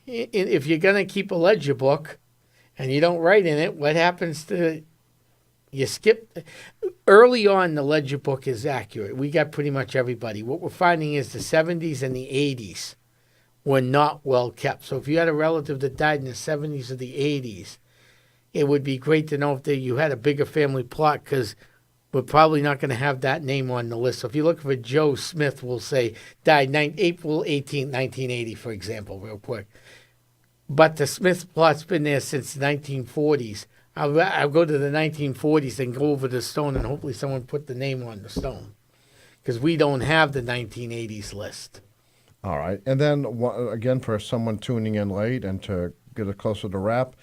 If you're going to keep a ledger book and you don't write in it, what happens to... You skip. Early on, the ledger book is accurate. We got pretty much everybody. What we're finding is the 70s and the 80s were not well kept. So if you had a relative that died in the 70s or the 80s, it would be great to know if you had a bigger family plot, because we're probably not going to have that name on the list. So if you look for Joe Smith, we'll say died April 18, 1980, for example, real quick. But the Smith plot's been there since the 1940s. I'll go to the 1940s and go over the stone, and hopefully someone put the name on the stone, because we don't have the 1980s list. All right. And then, again, for someone tuning in late and to get it closer to wrap,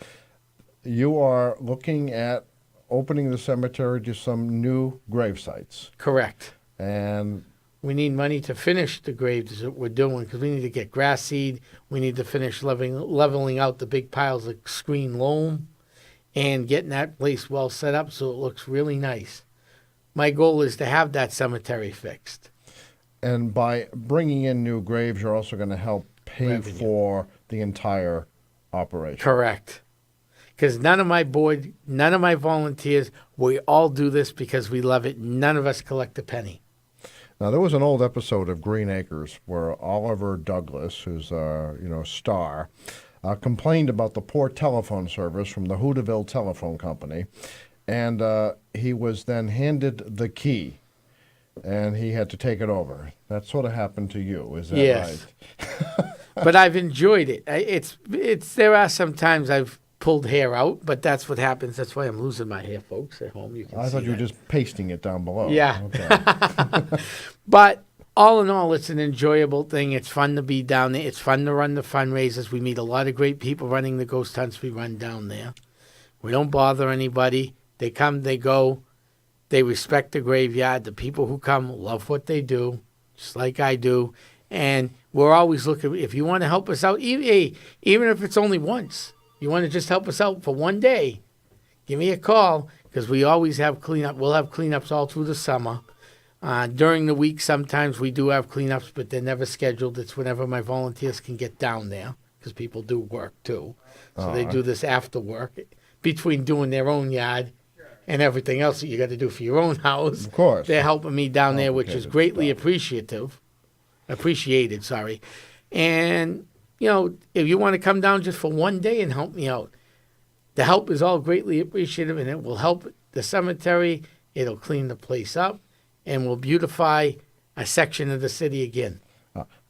you are looking at opening the cemetery to some new grave sites. Correct. And we need money to finish the graves that we're doing, because we need to get grass seed. We need to finish leveling out the big piles of screen loam and getting that place well set up so it looks really nice. My goal is to have that cemetery fixed. And by bringing in new graves, you're also going to help pay for the entire operation. Correct. Because none of my board, none of my volunteers, we all do this because we love it. None of us collect a penny. Now, there was an old episode of Green Acres where Oliver Douglas, who's a star, complained about the poor telephone service from the Hooterville Telephone Company, and he was then handed the key, and he had to take it over. That sort of happened to you, is that yes. right? But I've enjoyed it. There are some times I've pulled hair out, but that's what happens. That's why I'm losing my hair, folks, at home. You can I thought you were just pasting it down below. Yeah. Okay. But all in all, it's an enjoyable thing. It's fun to be down there. It's fun to run the fundraisers. We meet a lot of great people running the ghost hunts we run down there. We don't bother anybody. They come, they go. They respect the graveyard. The people who come love what they do, just like I do. And we're always looking, if you want to help us out, even if it's only once, you want to just help us out for one day, give me a call, because we always have cleanup. We'll have cleanups all through the summer. During the week, sometimes we do have cleanups, but they're never scheduled. It's whenever my volunteers can get down there, because people do work too. So they do this after work, between doing their own yard and everything else that you got to do for your own house. Of course. They're helping me down there, which is greatly appreciated. And, if you want to come down just for one day and help me out, the help is all greatly appreciated, and it will help the cemetery. It'll clean the place up and will beautify a section of the city again.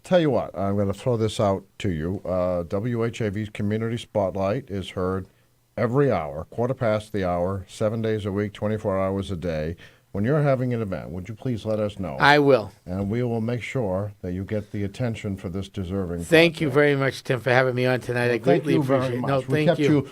Tell you what, I'm going to throw this out to you. WHAV's Community Spotlight is heard every hour, quarter past the hour, 7 days a week, 24 hours a day. When you're having an event, would you please let us know? I will. And we will make sure that you get the attention for this deserving Thank you very much, Tim, for having me on tonight. I greatly appreciate it. No, we thank kept you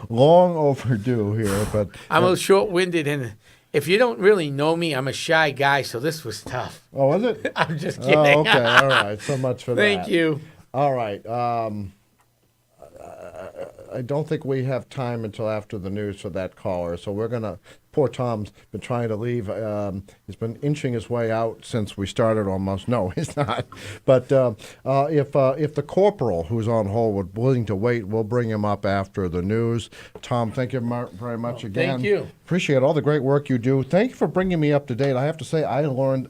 long overdue here, but I'm a little short-winded, and if you don't really know me, I'm a shy guy, so this was tough. Oh, was it? I'm just kidding. Oh, okay. All right. So much for that. Thank you. All right. I don't think we have time until after the news for that caller, so we're going to... Poor Tom's been trying to leave. He's been inching his way out since we started almost. No, he's not. But if the corporal who's on hold would willing to wait, we'll bring him up after the news. Tom, thank you very much again. Thank you. Appreciate all the great work you do. Thank you for bringing me up to date. I have to say I learned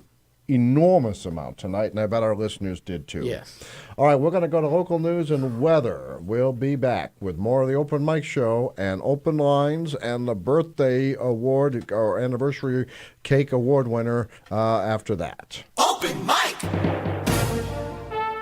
enormous amount tonight, and I bet our listeners did too. Yes. All right, we're going to go to local news and weather. We'll be back with more of the Open Mic Show and open lines and the birthday award or anniversary cake award winner after that. Open mic!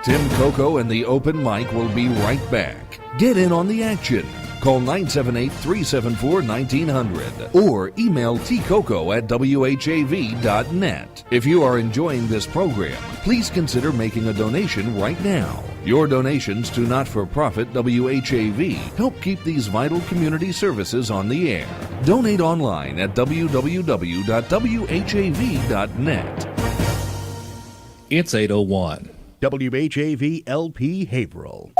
Tim Coco and the Open Mic will be right back. Get in on the action. Call 978-374-1900 or email tcoco@whav.net. If you are enjoying this program, please consider making a donation right now. Your donations to not-for-profit WHAV help keep these vital community services on the air. Donate online at www.whav.net. It's 8:01. WHAV LP Haverhill.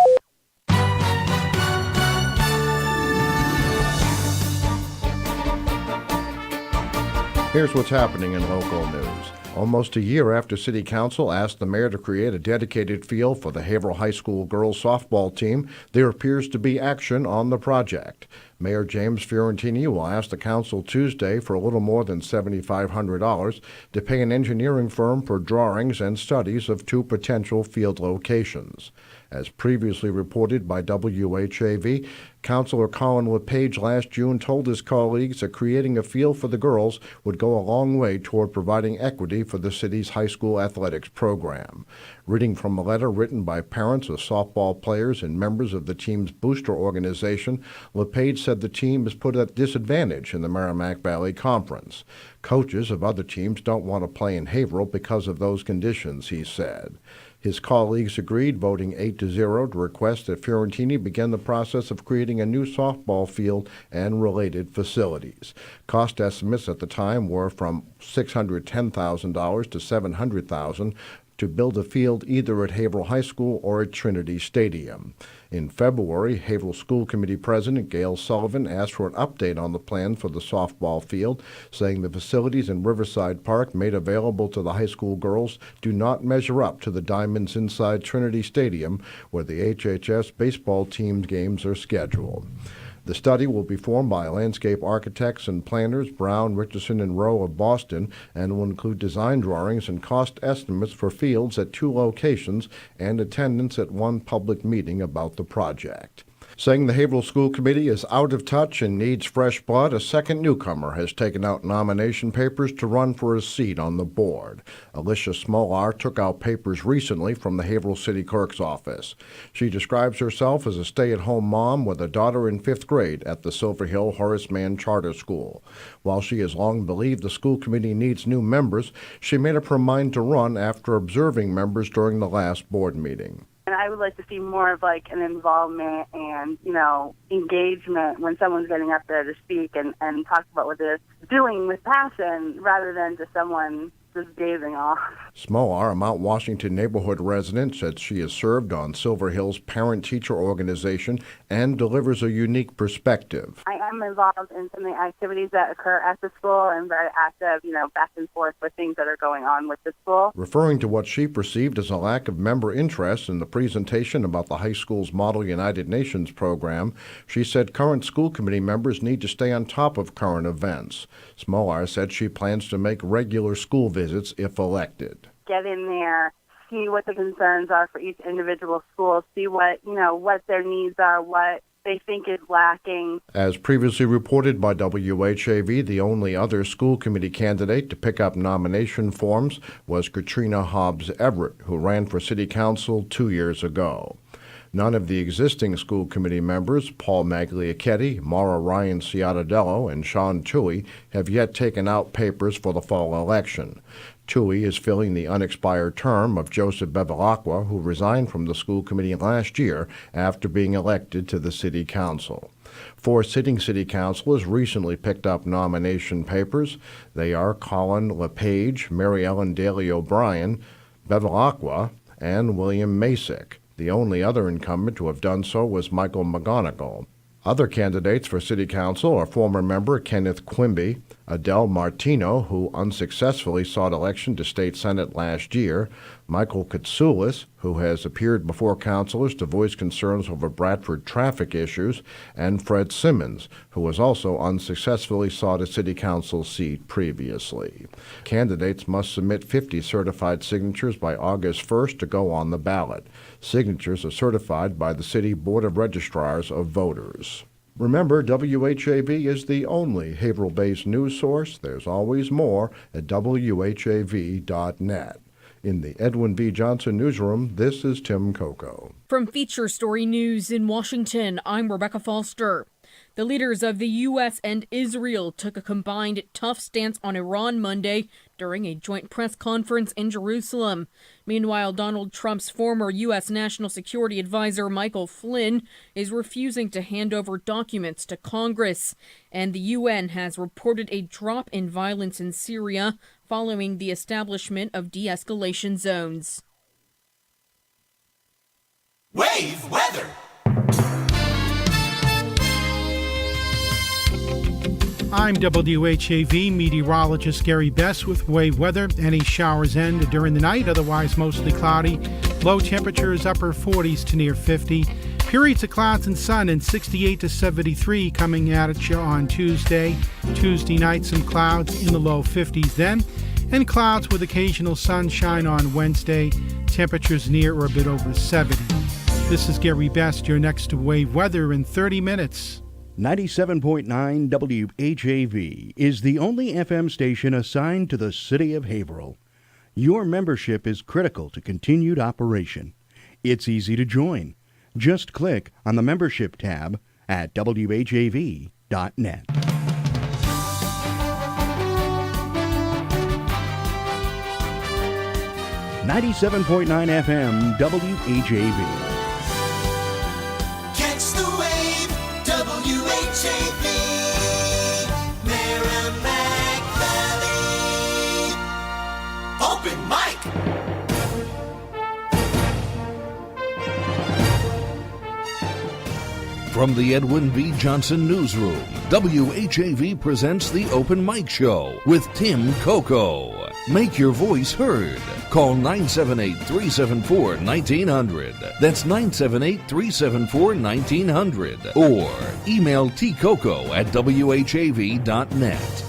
Here's what's happening in local news. Almost a year after City Council asked the mayor to create a dedicated field for the Haverhill High School girls softball team, there appears to be action on the project. Mayor James Fiorentini will ask the council Tuesday for a little more than $7,500 to pay an engineering firm for drawings and studies of two potential field locations. As previously reported by WHAV, Councilor Colin LePage last June told his colleagues that creating a field for the girls would go a long way toward providing equity for the city's high school athletics program. Reading from a letter written by parents of softball players and members of the team's booster organization, LePage said the team is put at disadvantage in the Merrimack Valley Conference. Coaches of other teams don't want to play in Haverhill because of those conditions, he said. His colleagues agreed, voting 8-0 to request that Fiorentini begin the process of creating a new softball field and related facilities. Cost estimates at the time were from $610,000 to $700,000 to build a field either at Haverhill High School or at Trinity Stadium. In February, Haverhill School Committee President Gail Sullivan asked for an update on the plan for the softball field, saying the facilities in Riverside Park made available to the high school girls do not measure up to the diamonds inside Trinity Stadium, where the HHS baseball team games are scheduled. The study will be formed by landscape architects and planners Brown, Richardson, and Rowe of Boston and will include design drawings and cost estimates for fields at two locations and attendance at one public meeting about the project. Saying the Haverhill School Committee is out of touch and needs fresh blood, a second newcomer has taken out nomination papers to run for a seat on the board. Alicia Smolar took out papers recently from the Haverhill City Clerk's office. She describes herself as a stay-at-home mom with a daughter in 5th grade at the Silver Hill Horace Mann Charter School. While she has long believed the school committee needs new members, she made up her mind to run after observing members during the last board meeting. And I would like to see more of like an involvement and, engagement when someone's getting up there to speak and talk about what they're doing with passion rather than just someone just gazing off. Smolar, a Mount Washington neighborhood resident, said she has served on Silver Hill's parent-teacher organization and delivers a unique perspective. I am involved in some of the activities that occur at the school and very active, back and forth with things that are going on with the school. Referring to what she perceived as a lack of member interest in the presentation about the high school's Model United Nations program, she said current school committee members need to stay on top of current events. Smolar said she plans to make regular school visits if elected. Get in there, see what the concerns are for each individual school, see what, what their needs are, what they think is lacking. As previously reported by WHAV, the only other school committee candidate to pick up nomination forms was Katrina Hobbs Everett, who ran for city council 2 years ago. None of the existing school committee members, Paul Magliacchetti, Maura Ryan Ciatadello, and Sean Toohey, have yet taken out papers for the fall election. Toohey is filling the unexpired term of Joseph Bevilacqua, who resigned from the school committee last year after being elected to the city council. 4 sitting city councilors recently picked up nomination papers. They are Colin LePage, Mary Ellen Daly O'Brien, Bevilacqua, and William Masick. The only other incumbent to have done so was Michael McGonigal. Other candidates for city council are former member Kenneth Quimby, Adele Martino, who unsuccessfully sought election to state senate last year, Michael Katsoulis, who has appeared before councilors to voice concerns over Bradford traffic issues, and Fred Simmons, who has also unsuccessfully sought a city council seat previously. Candidates must submit 50 certified signatures by August 1st to go on the ballot. Signatures are certified by the City Board of Registrars of Voters. Remember, WHAV is the only Haverhill-based news source. There's always more at WHAV.net. In the Edwin V. Johnson newsroom, this is Tim Coco. From Feature Story News in Washington, I'm Rebecca Foster. The leaders of the U.S. and Israel took a combined tough stance on Iran Monday during a joint press conference in Jerusalem. Meanwhile, Donald Trump's former U.S. National Security Advisor Michael Flynn is refusing to hand over documents to Congress. And the UN has reported a drop in violence in Syria following the establishment of de-escalation zones. Wave weather. I'm WHAV meteorologist Gary Bess with wave weather. Any showers end during the night, otherwise mostly cloudy. Low temperatures upper 40s to near 50. Periods of clouds and sun in 68 to 73 coming at you on Tuesday. Tuesday night, some clouds in the low 50s then. And clouds with occasional sunshine on Wednesday. Temperatures near or a bit over 70. This is Gary Best. You're next to wave weather in 30 minutes. 97.9 WHAV is the only FM station assigned to the City of Haverhill. Your membership is critical to continued operation. It's easy to join. Just click on the membership tab at WHAV.net. 97.9 FM WHAV. Catch the wave, WHAV, Merrimack Valley. Open mic. From the Edwin V. Johnson newsroom, WHAV presents the Open Mic Show with Tim Coco. Make your voice heard. Call 978-374-1900. That's 978-374-1900. Or email tcoco@whav.net.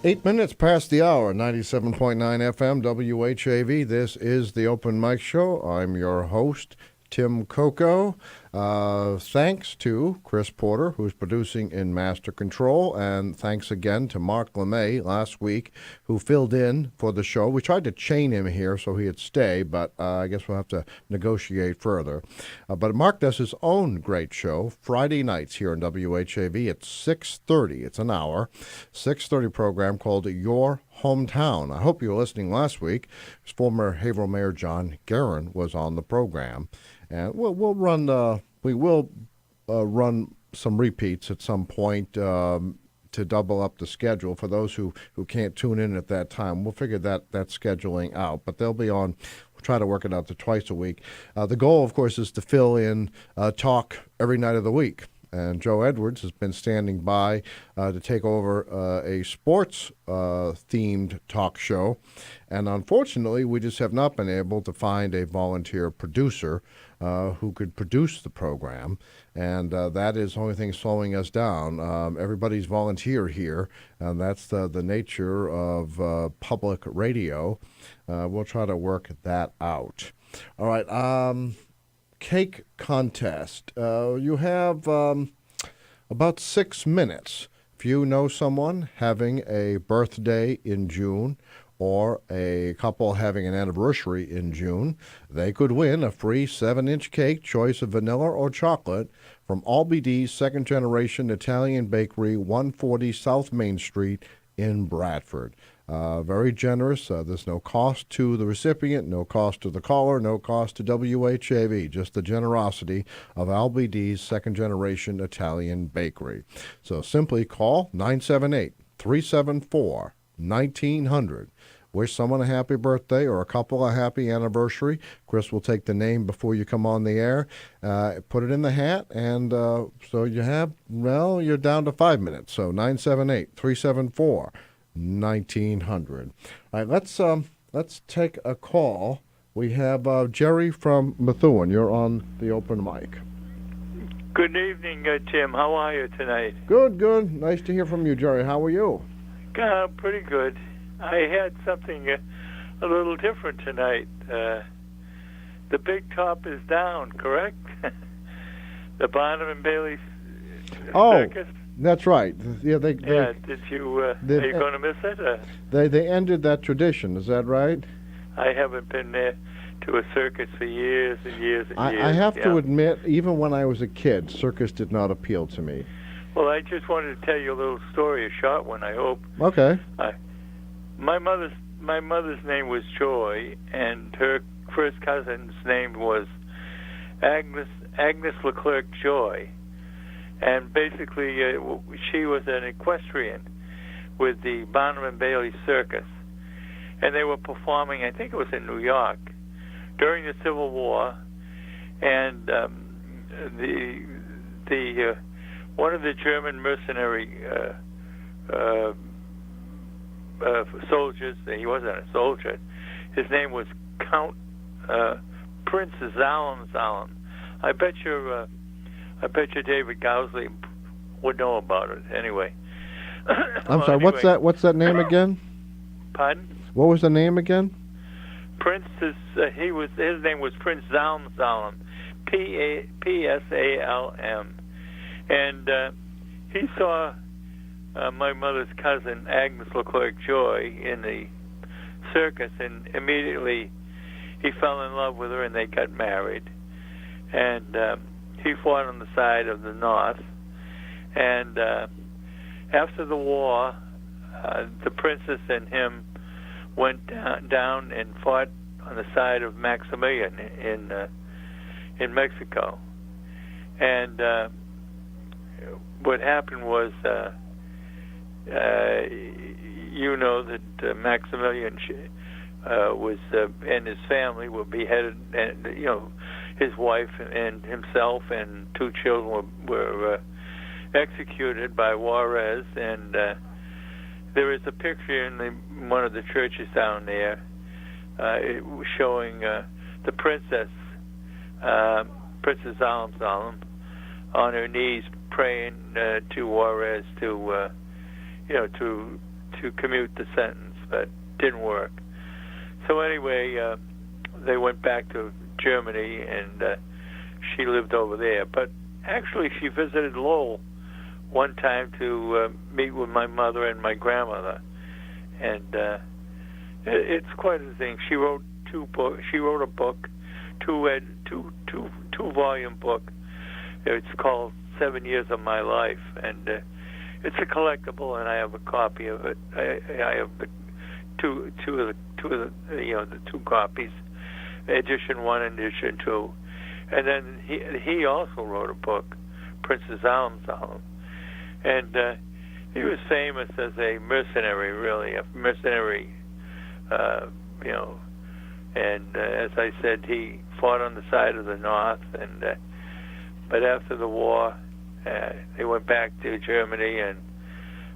8 minutes past the hour, 97.9 FM, WHAV. This is the Open Mic Show. I'm your host, Tim Coco. Thanks to Chris Porter, who's producing in Master Control, and thanks again to Mark LeMay last week, who filled in for the show. We tried to chain him here so he'd stay, but I guess we'll have to negotiate further. But Mark does his own great show Friday nights here on WHAV at 6:30. It's an hour, 6:30 program called Your Hometown. I hope you were listening last week. His former Haverhill Mayor John Guerin was on the program. And we will run some repeats at some point to double up the schedule for those who can't tune in at that time. We'll figure that scheduling out, but they'll be on. We'll try to work it out to twice a week. The goal, of course, is to fill in talk every night of the week. And Joe Edwards has been standing by to take over a sports-themed talk show. And unfortunately, we just have not been able to find a volunteer producer who could produce the program. And that is the only thing slowing us down. Everybody's volunteer here, and that's the nature of public radio. We'll try to work that out. All right. Cake contest. You have about 6 minutes. If you know someone having a birthday in June or a couple having an anniversary in June, they could win a free 7-inch cake, choice of vanilla or chocolate, from Albide's Second Generation Italian Bakery, 140 South Main Street in Bradford. Very generous. There's no cost to the recipient, no cost to the caller, no cost to WHAV, just the generosity of Albide's Second Generation Italian Bakery. So simply call 978-374-1900. Wish someone a happy birthday or a couple a happy anniversary. Chris will take the name before you come on the air. Put it in the hat, and so you have, well, you're down to 5 minutes. So 978-374-1900. All right, let's take a call. We have Jerry from Methuen. You're on the open mic. Good evening, Tim. How are you tonight? Good. Nice to hear from you, Jerry. How are you? Pretty good. I had something a little different tonight. The big top is down, correct? The Barnum and Bailey circus. That's right. Yeah, did you? Are you going to miss it? They ended that tradition. Is that right? I haven't been there to a circus for years and years and years. I have to admit, even when I was a kid, circus did not appeal to me. Well, I just wanted to tell you a little story, a short one, I hope. Okay. My mother's name was Joy, and her first cousin's name was Agnes Leclerc Joy, and basically she was an equestrian with the Barnum and Bailey Circus, and they were performing, I think it was in New York, during the Civil War, and the one of the German mercenary soldiers, he wasn't a soldier, his name was Count Prince Zalm. I bet you David Gowsley would know about it anyway. I'm sorry, anyway. What's that name again? Pardon? What was the name again? Prince his name was Prince Zalm, P-S-A-L-M, and he saw my mother's cousin, Agnes Leclerc Joy, in the circus, and immediately he fell in love with her, and they got married. And he fought on the side of the North. And after the war, the princess and him went down and fought on the side of Maximilian in Mexico. And what happened was, you know that Maximilian was and his family were beheaded, and his wife and himself and 2 children were executed by Juarez. And there is a picture in one of the churches down there showing the princess, Princess Zalm, on her knees praying to Juarez to commute the sentence, but didn't work. So anyway, they went back to Germany, and she lived over there. But actually, she visited Lowell one time to meet with my mother and my grandmother, and it's quite a thing. She wrote 2 books. She wrote a book, two-volume book. It's called 7 Years of My Life, and it's a collectible, and I have a copy of it. I have the two copies, edition 1 and edition 2. And then he also wrote a book, Princess Zalm, and he was famous as a mercenary, really, a mercenary, and as I said, he fought on the side of the North, and but after the war, they went back to Germany, and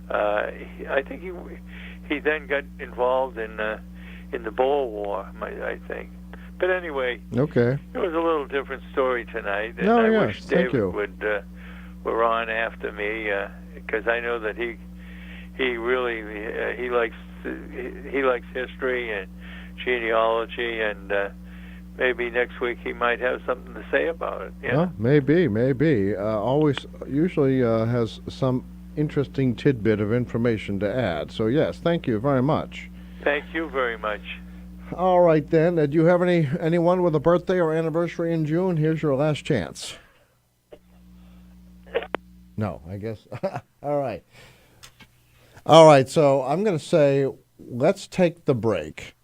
I think he then got involved in the Boer War, I think. But anyway, Okay. it was a little different story tonight, and No, I yes, wish thank David you. were on after me, because I know that he really he likes history and genealogy, and maybe next week he might have something to say about it. Yeah. Well, maybe. Usually has some interesting tidbit of information to add. So, yes, thank you very much. Thank you very much. All right, then. Do you have anyone with a birthday or anniversary in June? Here's your last chance. No, I guess. All right. All right, so I'm going to say let's take the break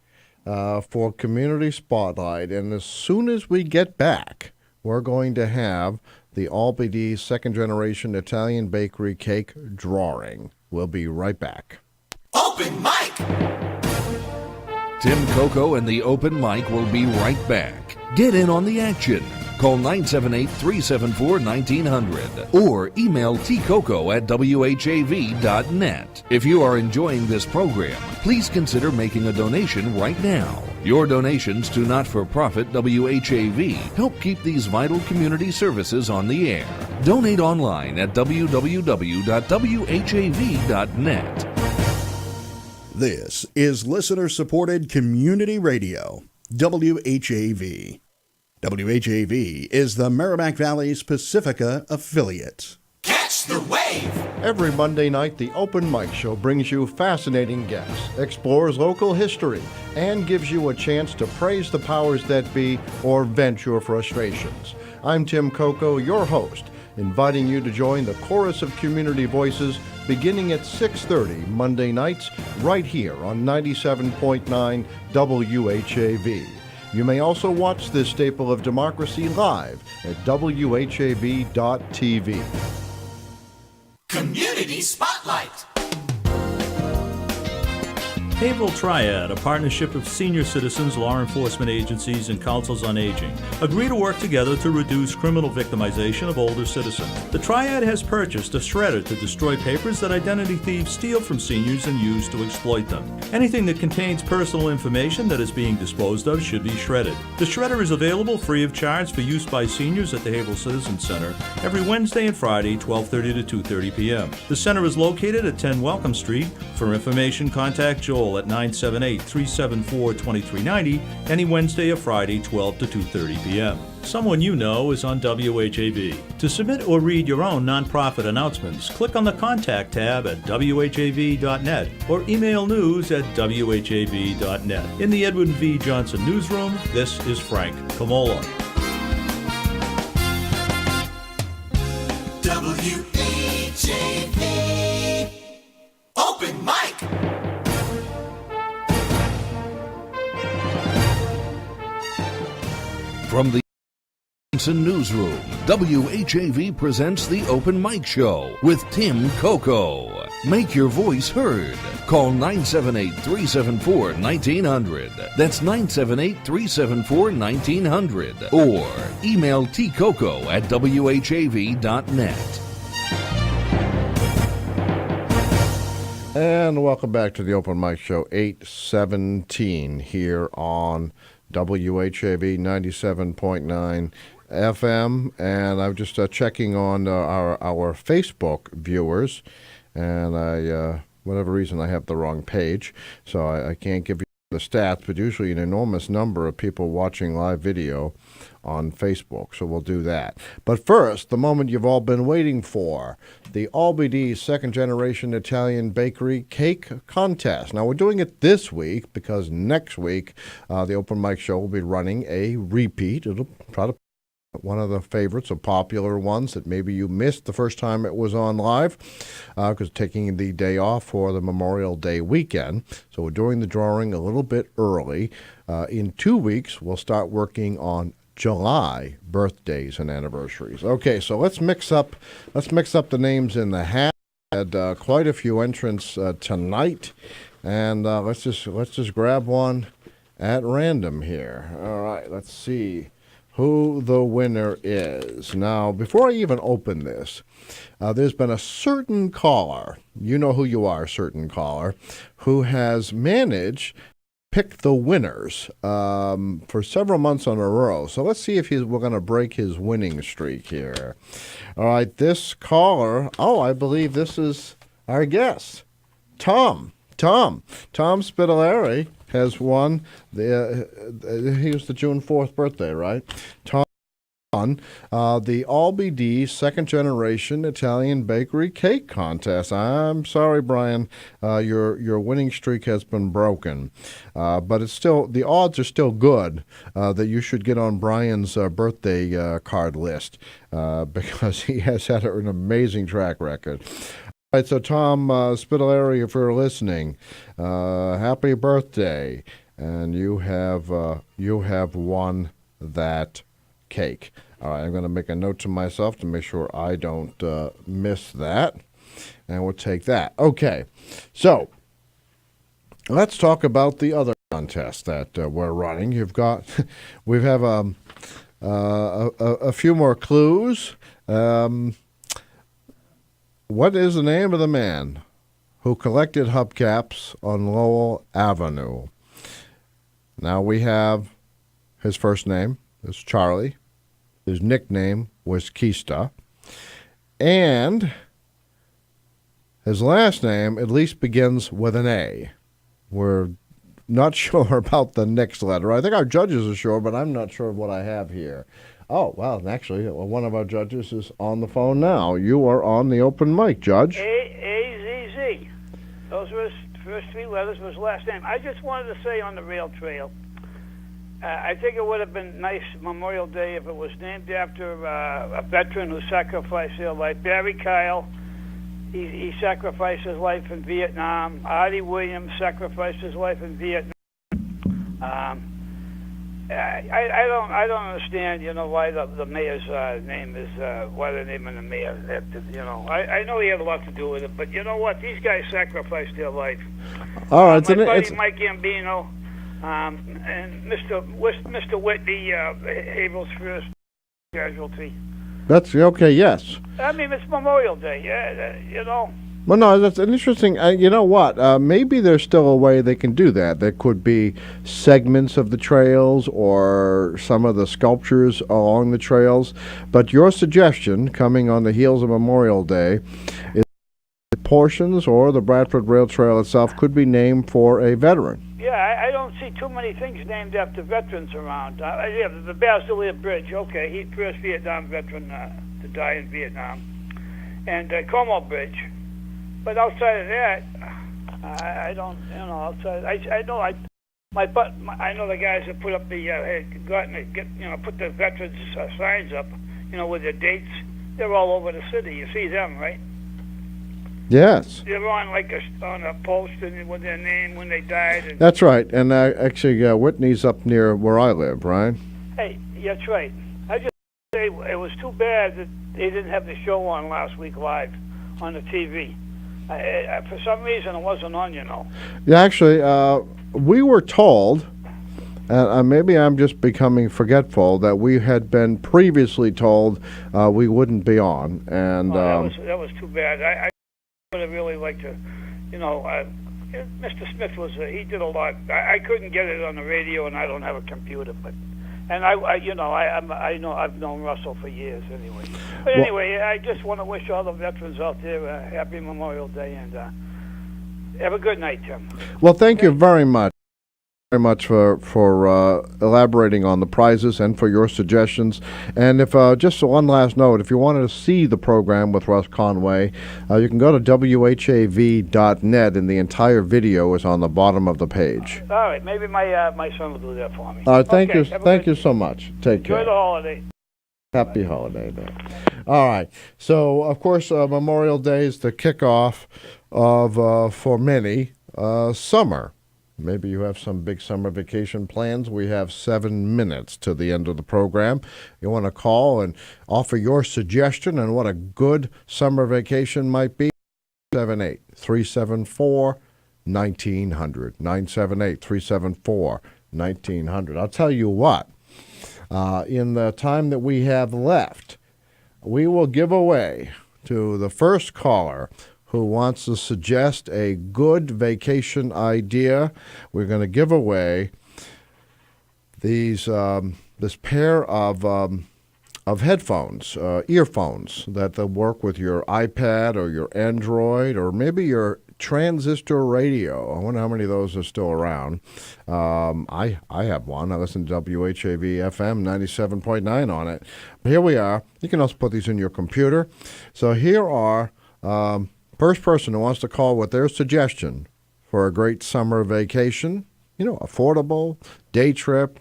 for Community Spotlight. And as soon as we get back, we're going to have the Albany Second Generation Italian Bakery Cake Drawing. We'll be right back. Open mic! Tim Coco and the Open Mic will be right back. Get in on the action. Call 978-374-1900 or email tcoco@whav.net. If you are enjoying this program, please consider making a donation right now. Your donations to not-for-profit WHAV help keep these vital community services on the air. Donate online at www.whav.net. This is listener-supported community radio, WHAV. WHAV is the Merrimack Valley's Pacifica affiliate. Catch the wave! Every Monday night, the Open Mic Show brings you fascinating guests, explores local history, and gives you a chance to praise the powers that be or vent your frustrations. I'm Tim Coco, your host, inviting you to join the chorus of community voices beginning at 6:30 Monday nights right here on 97.9 WHAV. You may also watch this staple of democracy live at WHAV.tv. Community Spotlight! Haverhill Triad, a partnership of senior citizens, law enforcement agencies, and councils on aging, agree to work together to reduce criminal victimization of older citizens. The Triad has purchased a shredder to destroy papers that identity thieves steal from seniors and use to exploit them. Anything that contains personal information that is being disposed of should be shredded. The shredder is available free of charge for use by seniors at the Haverhill Citizen Center every Wednesday and Friday, 12:30 to 2:30 p.m. The center is located at 10 Welcome Street. For information, contact Joel at 978-374-2390 any Wednesday or Friday, 12 to 2:30 p.m. Someone you know is on WHAV. To submit or read your own nonprofit announcements, click on the Contact tab at whav.net or email news@whav.net. In the Edwin V. Johnson Newsroom, this is Frank Camola. WHAV Open Mic! From the Johnson Newsroom, WHAV presents the Open Mic Show with Tim Coco. Make your voice heard. Call 978-374-1900. That's 978-374-1900. Or email tcoco@whav.net. And welcome back to the Open Mic Show, 817 here on WHAV 97.9 FM. And I'm just checking on our Facebook viewers. And whatever reason, I have the wrong page. So I can't give you the stats, but usually an enormous number of people watching live video on Facebook, so we'll do that. But first, the moment you've all been waiting for, the Albany Second Generation Italian Bakery Cake Contest. Now, we're doing it this week because next week, the Open Mic Show will be running a repeat. It'll try to one of the favorites, of popular ones that maybe you missed the first time it was on live, because taking the day off for the Memorial Day weekend. So we're doing the drawing a little bit early. In 2 weeks, we'll start working on July birthdays and anniversaries. Okay, so let's mix up the names in the hat. Had quite a few entrants tonight, and let's just grab one at random here. All right, let's see who the winner is. Now, before I even open this, there's been a certain caller, you know who you are, certain caller, who has managed to pick the winners for several months in a row. So let's see if we're going to break his winning streak here. All right, this caller, I believe this is our guest, Tom. Tom Spitalere has won. He was the June 4th birthday, right? Tom won the Albee D second generation Italian bakery cake contest. I'm sorry, Brian, your winning streak has been broken, but it's still, the odds are still good that you should get on Brian's birthday card list because he has had an amazing track record. All right, so Tom Spitalere, if you're listening, happy birthday, and you have won that cake. All right, I'm going to make a note to myself to make sure I don't miss that, and we'll take that. Okay, so let's talk about the other contest that we're running. We have a few more clues. What is the name of the man who collected hubcaps on Lowell Avenue? Now we have his first name is Charlie. His nickname was Kista. And his last name at least begins with an A. We're not sure about the next letter. I think our judges are sure, but I'm not sure what I have here. Oh, well, actually, one of our judges is on the phone now. You are on the open mic, Judge. A-Z-Z. Those were his first three letters of his last name. I just wanted to say on the rail trail, I think it would have been nice Memorial Day if it was named after a veteran who sacrificed their life. Barry Kyle, he sacrificed his life in Vietnam. Artie Williams sacrificed his life in Vietnam. I don't understand, why the mayor's name is why they're naming the mayor. I know he had a lot to do with it, but you know what? These guys sacrificed their life. All right, my buddy Mike Gambino and Mr. Whitney, Haver's first casualty. That's okay. Yes. I mean, it's Memorial Day. Well, no, that's an interesting. You know what? Maybe there's still a way they can do that. There could be segments of the trails or some of the sculptures along the trails. But your suggestion, coming on the heels of Memorial Day, is portions or the Bradford Rail Trail itself could be named for a veteran. Yeah, I don't see too many things named after veterans around. Yeah, the Spitalere Bridge. Okay, he's first Vietnam veteran to die in Vietnam, and Como Bridge. But outside of that, I don't. Outside, I know I know the guys that put up the put the veterans signs up, with their dates. They're all over the city. You see them, right? Yes. They're on on a post and with their name when they died. That's right. And actually, Whitney's up near where I live, right? Hey, that's right. I just say it was too bad that they didn't have the show on last week live on the TV. For some reason, it wasn't on, Yeah, actually, we were told, and maybe I'm just becoming forgetful, that we had been previously told we wouldn't be on. And that was too bad. I would have really liked to, Mr. Smith he did a lot. I couldn't get it on the radio, and I don't have a computer, but. And I know I've known Russell for years anyway. But anyway, I just want to wish all the veterans out there a happy Memorial Day and have a good night, Tim. Well, thank you very much. Very much for elaborating on the prizes and for your suggestions. And if just one last note, if you wanted to see the program with Russ Conway, you can go to WHAV.net, and the entire video is on the bottom of the page. All right, maybe my son will do that for me. All right, thank you so much. Take care. Enjoy the holiday. Happy holiday day. All right. So, of course, Memorial Day is the kickoff of, for many, summer. Maybe you have some big summer vacation plans. We have 7 minutes to the end of the program. You want to call and offer your suggestion on what a good summer vacation might be? 978-374-1900. 978-374-1900. I'll tell you what. In the time that we have left, we will give away to the first caller who wants to suggest a good vacation idea. We're going to give away these this pair of headphones, earphones that work with your iPad or your Android or maybe your transistor radio. I wonder how many of those are still around. I have one. I listen to WHAV FM 97.9 on it. But here we are. You can also put these in your computer. So here are first person who wants to call with their suggestion for a great summer vacation. You know, affordable, day trip.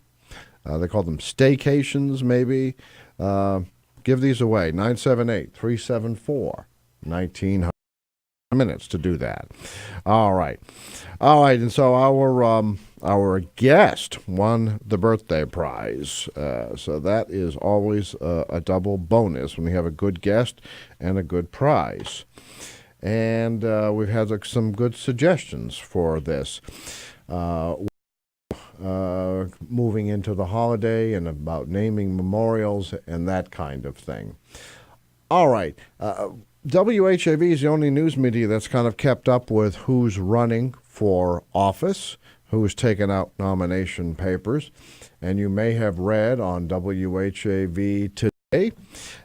They call them staycations, maybe. Give these away. 978-374-1900. Minutes to do that. All right. And so our guest won the birthday prize. So that is always a double bonus when we have a good guest and a good prize. And we've had some good suggestions for this. Moving into the holiday and about naming memorials and that kind of thing. All right. WHAV is the only news media that's kind of kept up with who's running for office, who's taken out nomination papers. And you may have read on WHAV today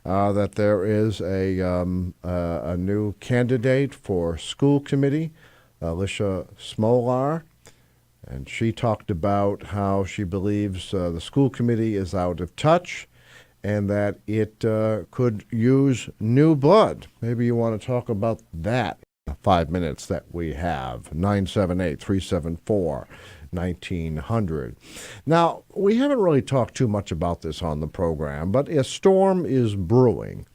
that there is a new candidate for school committee, Alicia Smolar. And she talked about how she believes the school committee is out of touch and that it could use new blood. Maybe you want to talk about that in the 5 minutes that we have. 978-374-1900. Now, we haven't really talked too much about this on the program, but a storm is brewing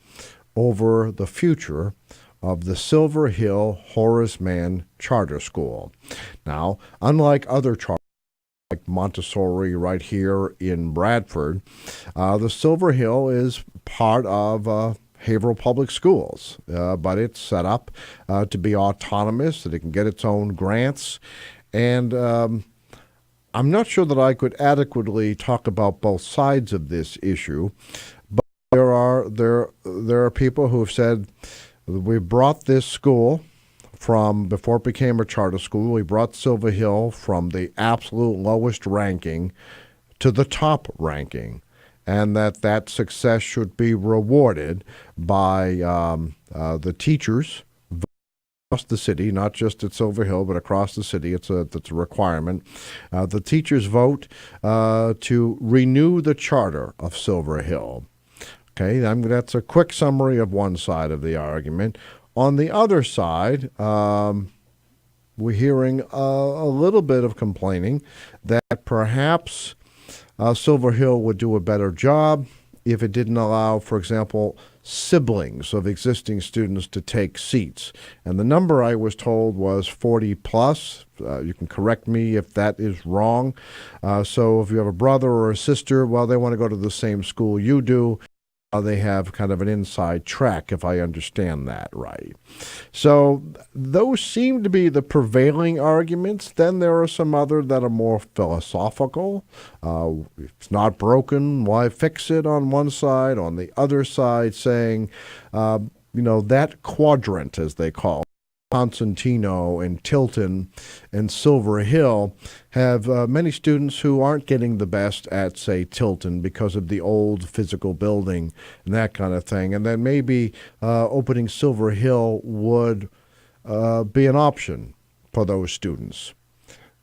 over the future of the Silver Hill Horace Mann Charter School. Now, unlike other charter like Montessori right here in Bradford, the Silver Hill is part of Haverhill Public Schools, but it's set up to be autonomous, that it can get its own grants. And I'm not sure that I could adequately talk about both sides of this issue, but there are people who have said, we brought this school from, before it became a charter school, we brought Silver Hill from the absolute lowest ranking to the top ranking, and that success should be rewarded by the teachers across the city, not just at Silver Hill, but across the city. It's a requirement. The teachers vote to renew the charter of Silver Hill. Okay, that's a quick summary of one side of the argument. On the other side, we're hearing a little bit of complaining that perhaps Silver Hill would do a better job if it didn't allow, for example, siblings of existing students to take seats. And the number I was told was 40 plus. You can correct me if that is wrong. So if you have a brother or a sister, well, they want to go to the same school you do. They have kind of an inside track, if I understand that right. So those seem to be the prevailing arguments. Then there are some other that are more philosophical. If it's not broken, why fix it on one side? On the other side, saying, that quadrant, as they call it, Constantino and Tilton and Silver Hill have many students who aren't getting the best at, say, Tilton because of the old physical building and that kind of thing. And then maybe opening Silver Hill would be an option for those students.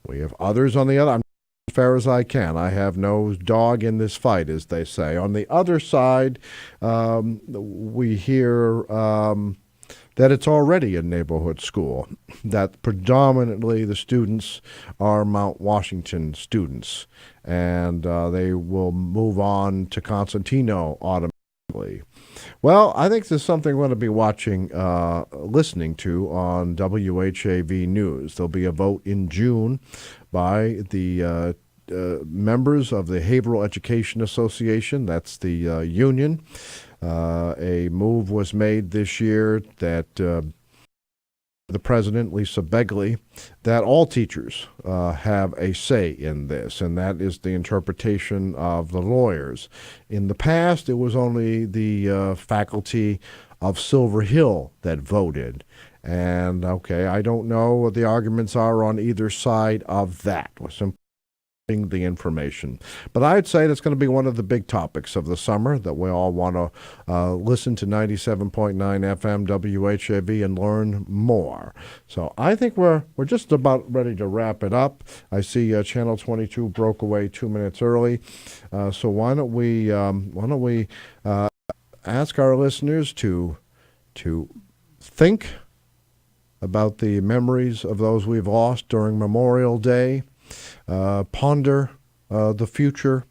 We have others on the other. I'm as fair as I can. I have no dog in this fight, as they say. On the other side, we hear that it's already a neighborhood school, that predominantly the students are Mount Washington students, and they will move on to Constantino automatically. Well, I think there's something we're going to be watching, listening to on WHAV News. There'll be a vote in June by the members of the Haverhill Education Association, that's the union. A move was made this year that the president, Lisa Begley, that all teachers have a say in this, and that is the interpretation of the lawyers. In the past, it was only the faculty of Silver Hill that voted. And, okay, I don't know what the arguments are on either side of that. We're simply the information. But I'd say that's going to be one of the big topics of the summer, that we all want to listen to 97.9 FM WHAV and learn more. So I think we're just about ready to wrap it up. I see Channel 22 broke away 2 minutes early. So why don't we ask our listeners to think about the memories of those we've lost during Memorial Day, ponder the future,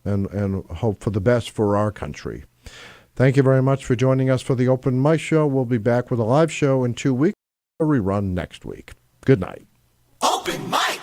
and hope for the best for our country. Thank you very much for joining us for the Open Mic Show. We'll be back with a live show in 2 weeks, a rerun next week. Good night. Open mic.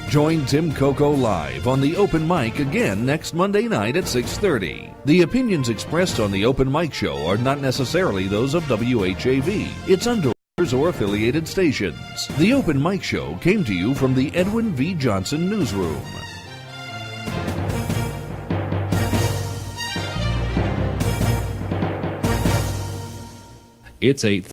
Join Tim Coco live on the Open Mic again next Monday night at 6:30. The opinions expressed on the Open Mic Show are not necessarily those of WHAV, its underwriters, or affiliated stations. The Open Mic Show came to you from the Edwin V. Johnson Newsroom. It's 8:30.